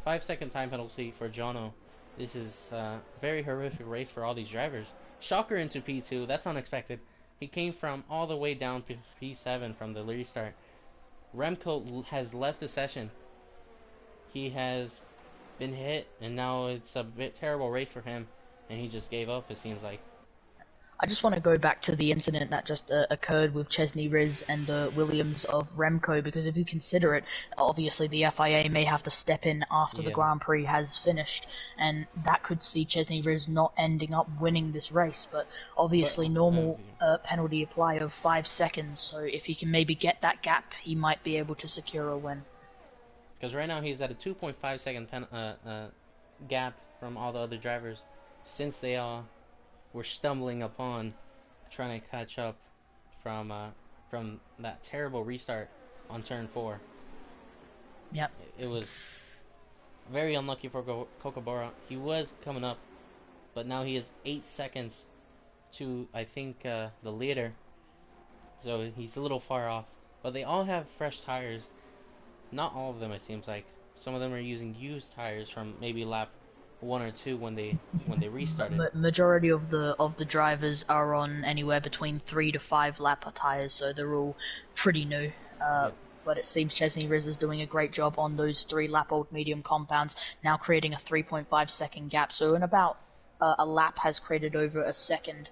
5-second time penalty for Jono. This is a very horrific race for all these drivers. Shocker into P2. That's unexpected. He came from all the way down to P7 from the restart. Remco has left the session. He has been hit, and now it's a bit terrible race for him. And he just gave up, it seems like. I just want to go back to the incident that just occurred with Chesney Riz and the Williams of Remco, because if you consider it, obviously the FIA may have to step in after the Grand Prix has finished, and that could see Chesney Riz not ending up winning this race, but obviously normal penalty apply of 5 seconds, so if he can maybe get that gap, he might be able to secure a win. Because right now he's at a 2.5 second gap from all the other drivers, since they all were stumbling upon trying to catch up from that terrible restart on turn 4. Yep. It was very unlucky for Kookaburra. He was coming up, but now he is 8 seconds to, I think, the leader. So he's a little far off. But they all have fresh tires. Not all of them, it seems like. Some of them are using used tires from maybe lap 1 or 2 when they restarted. Majority of the drivers are on anywhere between 3 to 5 lap tires, so they're all pretty new. But it seems Chesney Riz is doing a great job on those 3 lap old medium compounds, now creating a 3.5 second gap. So in about a lap has created over a second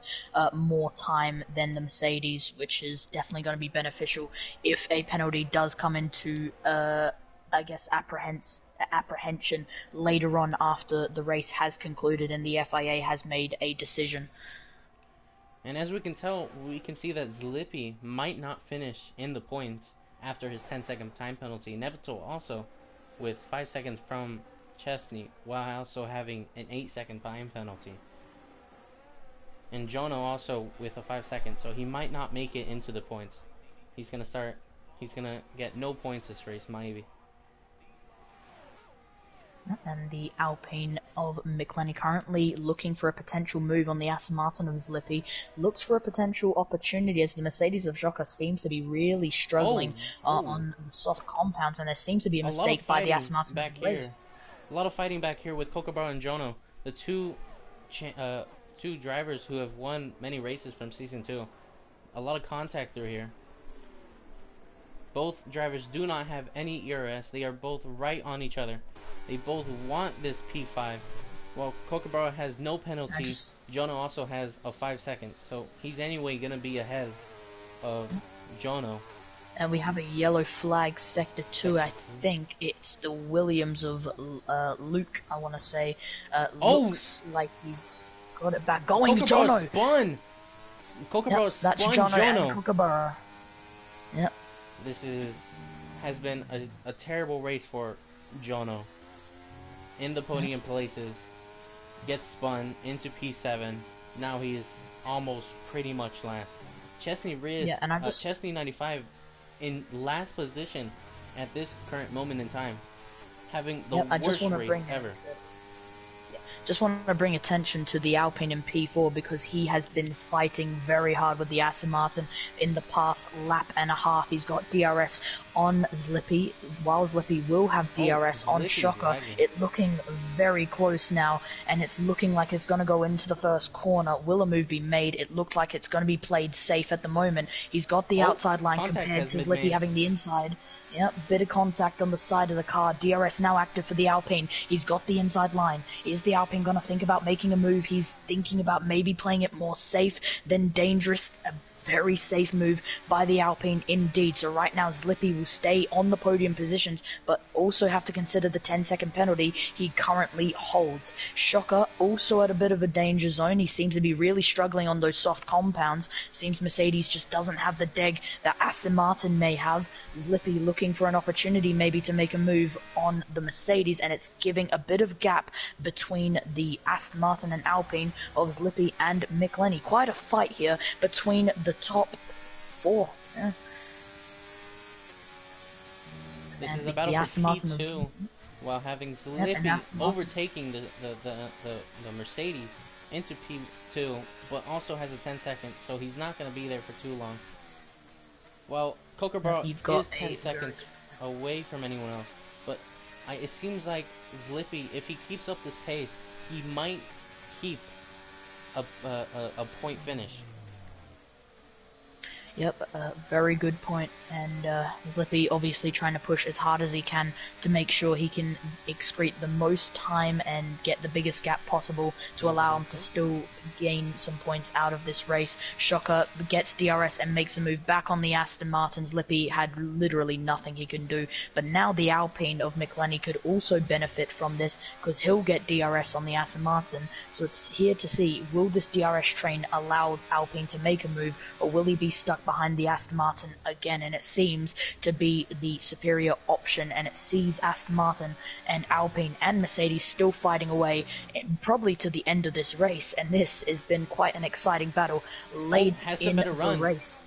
more time than the Mercedes, which is definitely going to be beneficial if a penalty does come into I guess apprehension later on after the race has concluded and the FIA has made a decision. And as we can tell, we can see that Zlippy might not finish in the points after his 10-second time penalty. Nevital also with 5 seconds from Chesney, while also having an 8-second time penalty. And Jono also with a 5 seconds, so he might not make it into the points. He's gonna get no points this race, maybe. And the Alpine of McLenny currently looking for a potential move on the Aston Martin of Zlippy. Looks for a potential opportunity as the Mercedes of Joker seems to be really struggling Oh, on soft compounds, and there seems to be a a lot of mistake by the fighting Aston Martin back of Ray. here. A lot of fighting back here with Kookaburra and Jono, the two drivers who have won many races from season 2. A lot of contact through here. Both drivers do not have any ERS. They are both right on each other. They both want this P5. While Kookaburra has no penalty, Jono also has a 5 seconds. So he's anyway going to be ahead of Jono. And we have a yellow flag, Sector 2. I think it's the Williams of Luke, I want to say. Looks like he's got it back. Going, Kookaburra Jono! spun! Kookaburra spun that's Jono. Jono. And Kookaburra. Yep. This has been a terrible race for Jono. In the podium places, gets spun into P7. Now he is almost pretty much last. Chesney Riz, Chesney 95 in last position at this current moment in time, having the worst race ever. Just want to bring attention to the Alpine in P4 because he has been fighting very hard with the Aston Martin in the past lap and a half. He's got DRS on Zlippy, while Zlippy will have DRS on Shocker. It's looking very close now, and it's looking like it's going to go into the first corner. Will a move be made? It looks like it's going to be played safe at the moment. He's got the outside line compared to Zlippy having the inside. Yep, bit of contact on the side of the car. DRS now active for the Alpine. He's got the inside line. Is the Alpine going to think about making a move? He's thinking about maybe playing it more safe than dangerous. A very safe move by the Alpine indeed. So right now Zlippy will stay on the podium positions, but also have to consider the 10-second penalty he currently holds. Shocker also at a bit of a danger zone. He seems to be really struggling on those soft compounds. Seems Mercedes just doesn't have the deg that Aston Martin may have. Zlippy looking for an opportunity maybe to make a move on the Mercedes, and it's giving a bit of gap between the Aston Martin and Alpine of Zlippy and McLenny. Quite a fight here between the top 4. Yeah. This is a battle for P2, while having Zlippy overtaking the Mercedes into P2, but also has a 10-second, so he's not going to be there for too long. Well, Kookaburra is 10 seconds away from anyone else, but it seems like Zlippy, if he keeps up this pace, he might keep a point finish. Yep, very good point. And Zlippy obviously trying to push as hard as he can to make sure he can excrete the most time and get the biggest gap possible to allow him to still gain some points out of this race. Shocker gets DRS and makes a move back on the Aston Martin. Zlippy had literally nothing he can do, but now the Alpine of McLenny could also benefit from this because he'll get DRS on the Aston Martin. So it's here to see, will this DRS train allow Alpine to make a move, or will he be stuck behind the Aston Martin again? And it seems to be the superior option, and it sees Aston Martin and Alpine and Mercedes still fighting away probably to the end of this race, and this has been quite an exciting battle late in the race.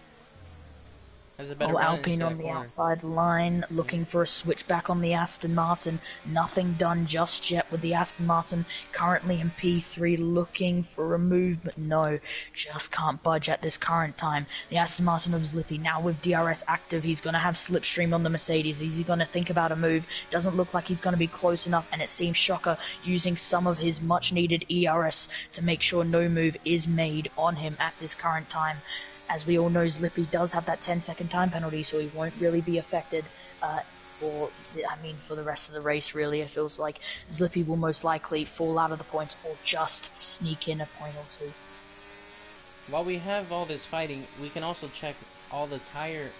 Alpine on the outside line, looking for a switchback on the Aston Martin. Nothing done just yet with the Aston Martin, currently in P3, looking for a move, but no, just can't budge at this current time. The Aston Martin of Zlippy, now with DRS active, he's going to have slipstream on the Mercedes. Is he going to think about a move? Doesn't look like he's going to be close enough, and it seems Shocker using some of his much-needed ERS to make sure no move is made on him at this current time. As we all know, Zlippy does have that 10-second time penalty, so he won't really be affected for the rest of the race, really. It feels like Zlippy will most likely fall out of the points or just sneak in a point or two. While we have all this fighting, we can also check all the tires.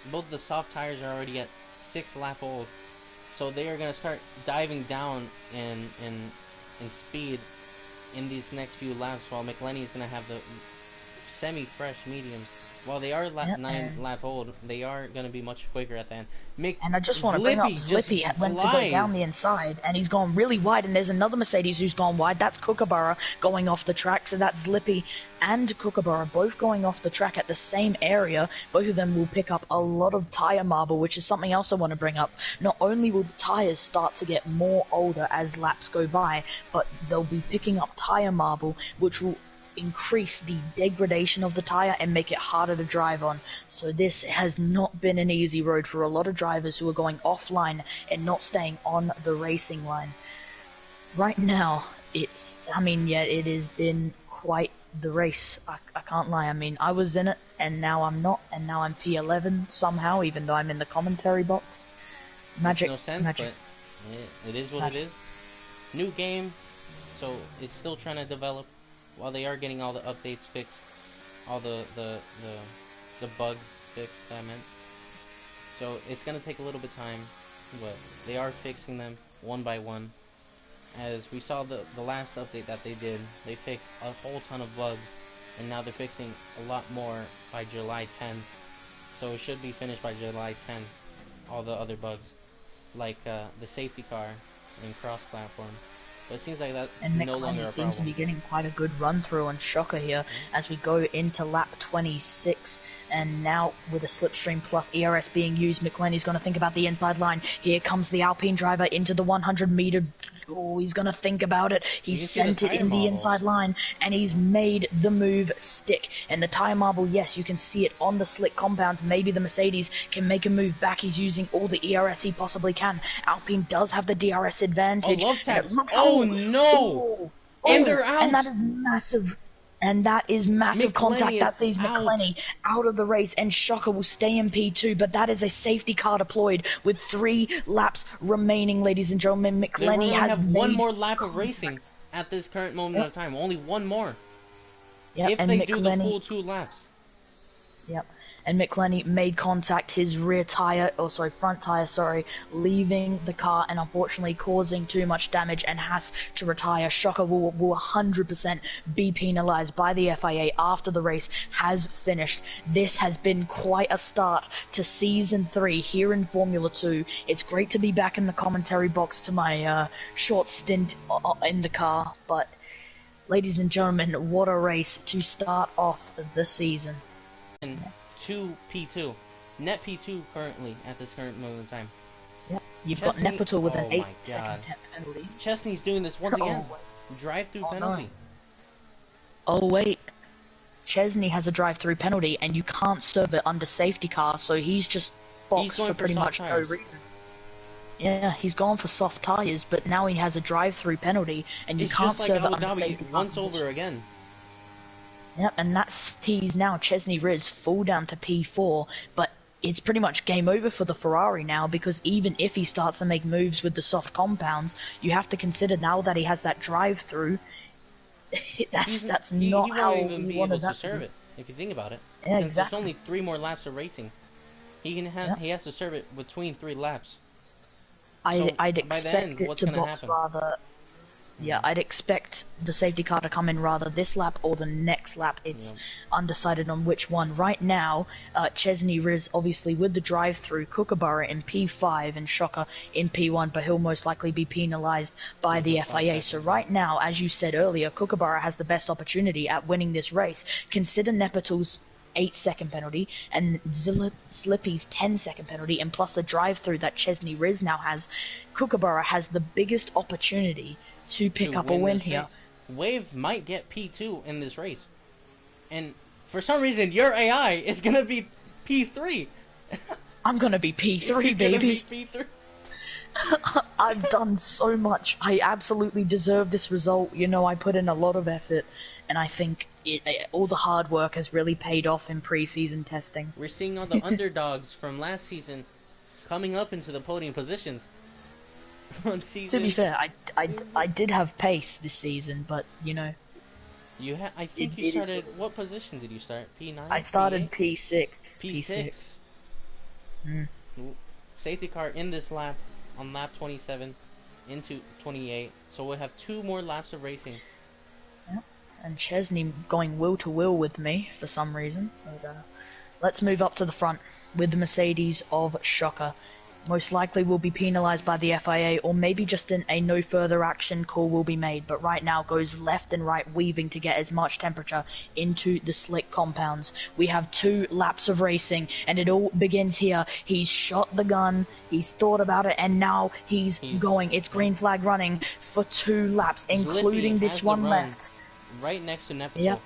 Both the soft tires are already at 6 lap old, so they are going to start diving down in speed in these next few laps, while McLenny is going to have the semi-fresh mediums While they are Yeah, 9 lap old, they are going to be much quicker at the end. and I just want to bring up Zlippy just Zlippy went to go down flies. the inside, and he's gone really wide, and there's another Mercedes who's gone wide. That's Kookaburra going off the track, so that's Zlippy and Kookaburra both going off the track at the same area. Both of them will pick up a lot of tyre marble, which is something else I want to bring up. Not only will the tyres start to get more older as laps go by, but they'll be picking up tyre marble, which will increase the degradation of the tire and make it harder to drive on. So this has not been an easy road for a lot of drivers who are going offline and not staying on the racing line. Right now, it has been quite the race. I can't lie. I mean, I was in it, and now I'm not, and now I'm P11 somehow, even though I'm in the commentary box. Magic. Makes no sense, magic. but it is what it is. New game, so it's still trying to develop. While they are getting all the updates fixed, all the bugs fixed, I meant. So it's gonna take a little bit of time, but they are fixing them one by one. As we saw the last update that they did, they fixed a whole ton of bugs, and now they're fixing a lot more by July 10th. So it should be finished by July 10th, all the other bugs, like the safety car and cross-platform. But it seems like that's no longer a problem. Seems to be getting quite a good run through on Shocker here as we go into lap 26, and now with a slipstream plus ERS being used, McLenny's going to think about the inside line. Here comes the Alpine driver into the 100-meter. Oh, he's going to think about it. He's sent it in the inside line, and he's made the move stick. And the tire marble, yes, you can see it on the slick compounds. Maybe the Mercedes can make a move back. He's using all the ERS he possibly can. Alpine does have the DRS advantage. Oh, no! And they're out! And that is massive. And that is massive contact. That sees McLenny out of the race, and Shocker will stay in P2, but that is a safety car deployed with 3 laps remaining, ladies and gentlemen. McLenny has have one more lap of racing at this current moment of time. Only one more. If they do the full 2 laps. Yep. And McLenny made contact, his front tire, leaving the car and unfortunately causing too much damage and has to retire. Shocker will 100% be penalized by the FIA after the race has finished. This has been quite a start to Season 3 here in Formula 2. It's great to be back in the commentary box to my short stint in the car, but ladies and gentlemen, what a race to start off the season. To P2. Net P2 currently at this current moment in time. Yep. You've got Nepator with an 8-second penalty. Chesney's doing this once again. Drive-through penalty. No. Oh wait. Chesney has a drive-through penalty and you can't serve it under safety car, so he's just boxed for pretty much no reason. Yeah, he's gone for soft tires, but now he has a drive-through penalty and you can't serve it under safety car. Once over again. Yep, and that's teased now. Chesney Riz fall down to P4, but it's pretty much game over for the Ferrari now, because even if he starts to make moves with the soft compounds, you have to consider now that he has that drive-through, that's not how he won't even be able to serve it. If you think about it. Yeah, Since exactly. there's only 3 more laps of racing. He has to serve it between 3 laps. I'd expect it to box rather. Yeah, I'd expect the safety car to come in rather this lap or the next lap. It's undecided on which one. Right now, Chesney Riz obviously with the drive-through, Kookaburra in P5 and Shocker in P1, but he'll most likely be penalised by the FIA. So right now, as you said earlier, Kookaburra has the best opportunity at winning this race. Consider Nepator's 8-second penalty and Slippy's 10-second penalty, and plus the drive-through that Chesney Riz now has. Kookaburra has the biggest opportunity to pick up a win here. Wave might get P2 in this race. And for some reason, your AI is going to be P3. I'm going to be P3, baby. Be P3. I've done so much. I absolutely deserve this result. You know, I put in a lot of effort, and I think all the hard work has really paid off in pre-season testing. We're seeing all the underdogs from last season coming up into the podium positions. To be fair, I did have pace this season, but you know. I think you started. What position did you start? P9. I started P8? P6. Safety car in this lap on lap 27 into 28. So we'll have 2 more laps of racing. Yeah. And Chesney going will to will with me for some reason. But, let's move up to the front with the Mercedes of Shocker. Most likely will be penalised by the FIA, or maybe just a no further action call will be made, but right now goes left and right weaving to get as much temperature into the slick compounds. We have 2 laps of racing, and it all begins here. He's shot the gun, he's thought about it, and now he's going. It's green flag running for 2 laps, including this one left. Right next to Nepotal. Yep.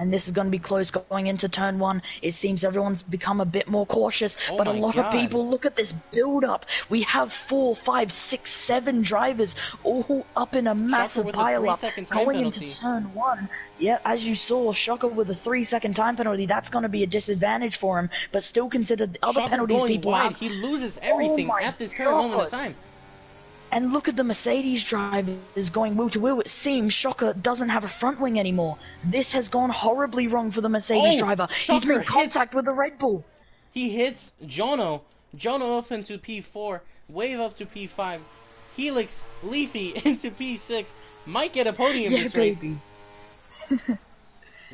And this is going to be close going into turn 1. It seems everyone's become a bit more cautious, but a lot of people, look at this build-up. We have 4, 5, 6, 7 drivers all up in a massive pile-up going into turn 1. Yeah, as you saw, Shocker with a 3-second time penalty, that's going to be a disadvantage for him, but still consider the other penalties people have. He loses everything at this current moment of time. And look at the Mercedes drivers going wheel to wheel. It seems Shocker doesn't have a front wing anymore. This has gone horribly wrong for the Mercedes driver. He's made contact with the Red Bull. He hits Jono. Jono up into P4. Wave up to P5. Helix Leafy into P6. Might get a podium this race.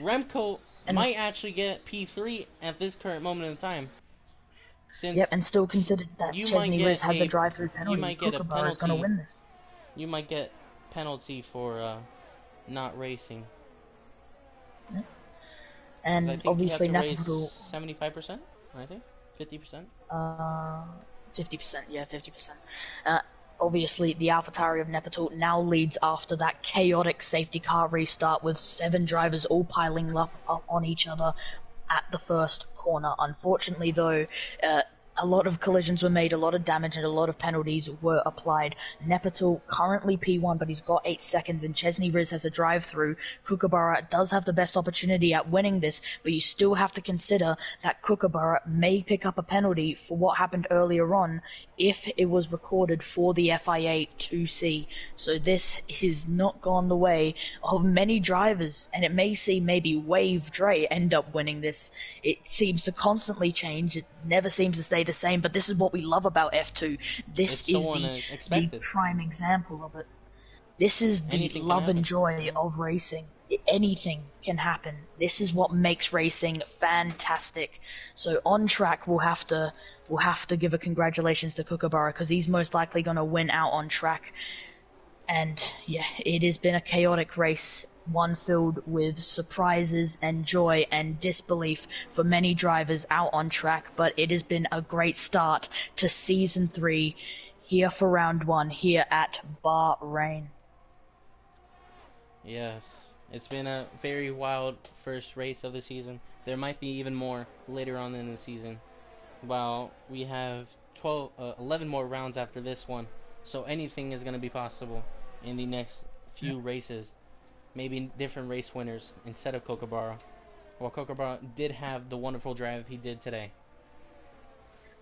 Remco might actually get P3 at this current moment in time. Yep, and still considered that Chesney Riz has a drive-through penalty. You might get a penalty. Is going to win this. You might get penalty for not racing. Yep. And obviously Nepotal 75%, I think, 50%. 50%, yeah, 50%. Obviously, the AlphaTauri of Nepotal now leads after that chaotic safety car restart with 7 drivers all piling up on each other at the first corner. Unfortunately, though, a lot of collisions were made, a lot of damage, and a lot of penalties were applied. Nepotal currently P1, but he's got 8 seconds, and Chesney Riz has a drive-through. Kookaburra does have the best opportunity at winning this, but you still have to consider that Kookaburra may pick up a penalty for what happened earlier on if it was recorded for the FIA to see. So this is not gone the way of many drivers, and it may see maybe Wave Dre end up winning this. It seems to constantly change. It never seems to stay the same, but this is what we love about F2. This is the prime example of it. This is the love and joy of racing. Anything can happen. This is what makes racing fantastic. So on track, we'll have to give a congratulations to Kookaburra, because he's most likely going to win out on track. And yeah, it has been a chaotic race, one filled with surprises and joy and disbelief for many drivers out on track, but it has been a great start to Season 3 here for Round 1 here at Bahrain. Yes, it's been a very wild first race of the season. There might be even more later on in the season. Well, we have 11 more rounds after this one, so anything is going to be possible in the next few races. Maybe different race winners instead of Kookaburra. Well, Kookaburra did have the wonderful drive he did today.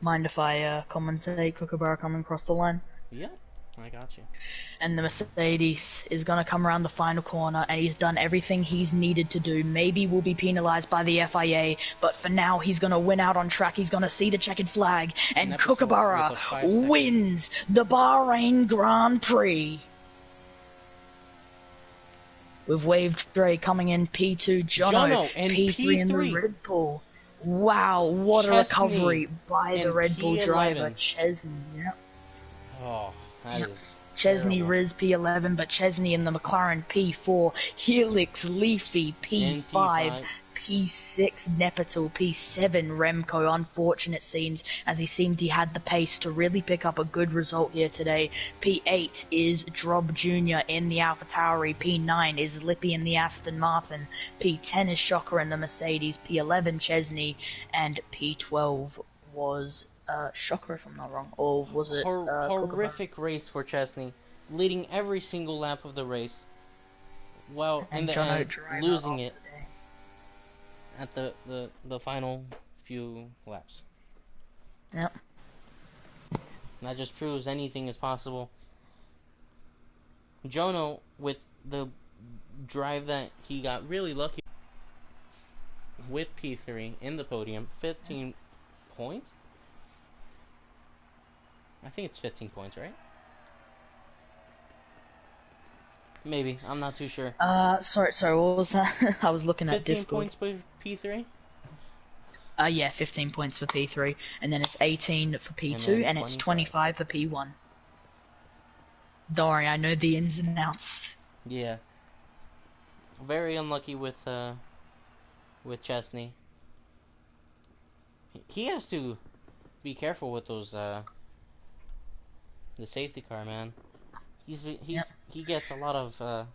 Mind if I commentate Kookaburra coming across the line? Yeah, I got you. And the Mercedes is going to come around the final corner, and he's done everything he's needed to do. Maybe will be penalised by the FIA, but for now he's going to win out on track. He's going to see the checkered flag, and Kookaburra wins the Bahrain Grand Prix. With Wave Dre coming in P2, Jono and P3 in the Red Bull. Wow, what a recovery by the Red Bull driver, Chesney. Yep. Oh, that is Chesney Riz P11, but Chesney in the McLaren P4, Helix Leafy P5, P6 Nepotal, P7 Remco. Unfortunate scenes, as he seemed he had the pace to really pick up a good result here today. P8 is Drob Jr. in the AlphaTauri, P9 is Lippy in the Aston Martin, P10 is Shocker in the Mercedes, P11 Chesney, and P12 was Shocker, if I'm not wrong, or was it horrific race for Chesney, leading every single lap of the race. Well, in the end, losing it at the final few laps. Yep. That just proves anything is possible. Jono, with the drive that he got really lucky with P3 in the podium, 15 points? I think it's 15 points, right? Maybe. I'm not too sure. Sorry, what was that? I was looking at 15 Discord. 15 points with P3? Yeah, 15 points for P3, and then it's 18 for and P2, then and it's 25. 25 for P1. Don't worry, I know the ins and outs. Yeah, very unlucky with Chesney. He has to be careful with those the safety car, man. Yep. He gets a lot of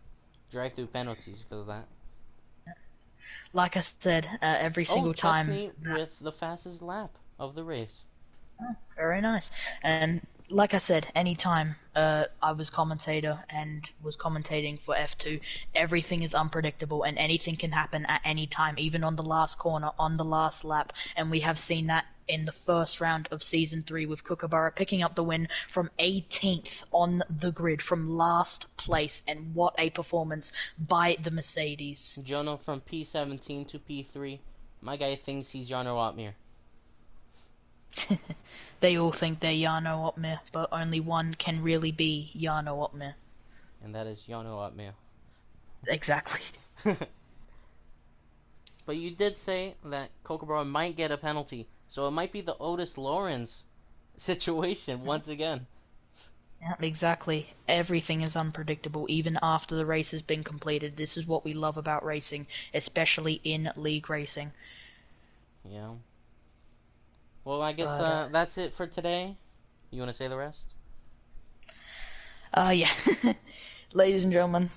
drive-through penalties because of that. Like I said, every Oh, single time Chesney that. with the fastest lap of the race. Oh, very nice. And like I said, anytime I was commentator and was commentating for F2, everything is unpredictable and anything can happen at any time, even on the last corner, on the last lap. And we have seen that in the first round of Season 3 with Kookaburra picking up the win from 18th on the grid, from last place. And what a performance by the Mercedes. Jono from P17 to P3. My guy thinks he's Jarno Otmir. They all think they're Jarno Opmeer, but only one can really be Jarno Opmeer. And that is Jarno Otmir. Exactly. But you did say that Kookaburra might get a penalty, so it might be the Otis Lawrence situation once again. Yeah, exactly. Everything is unpredictable, even after the race has been completed. This is what we love about racing, especially in league racing. Yeah. Well, I guess But, that's it for today. You want to say the rest? yeah. Ladies and gentlemen,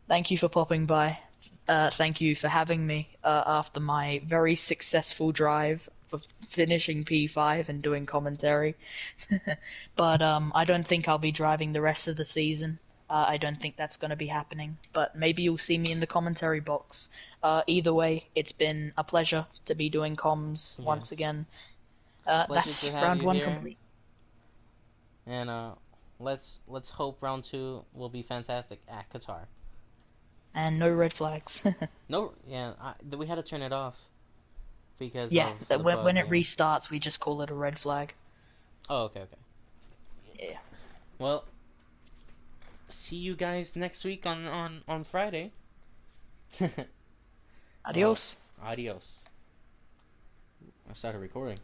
thank you for popping by. Thank you for having me after my very successful drive for finishing P5 and doing commentary. But I don't think I'll be driving the rest of the season. I don't think that's going to be happening. But maybe you'll see me in the commentary box. Either way, it's been a pleasure to be doing comms Yeah. once again. Pleasure to That's have round you one here, complete. and let's hope round two will be fantastic at Qatar. And no red flags. No, yeah, we had to turn it off because Yeah, of that the when bug. it Yeah. restarts, we just call it a red flag. Oh, okay, okay. Yeah. Well, see you guys next week on Friday. Well, Adios. adios. I started recording.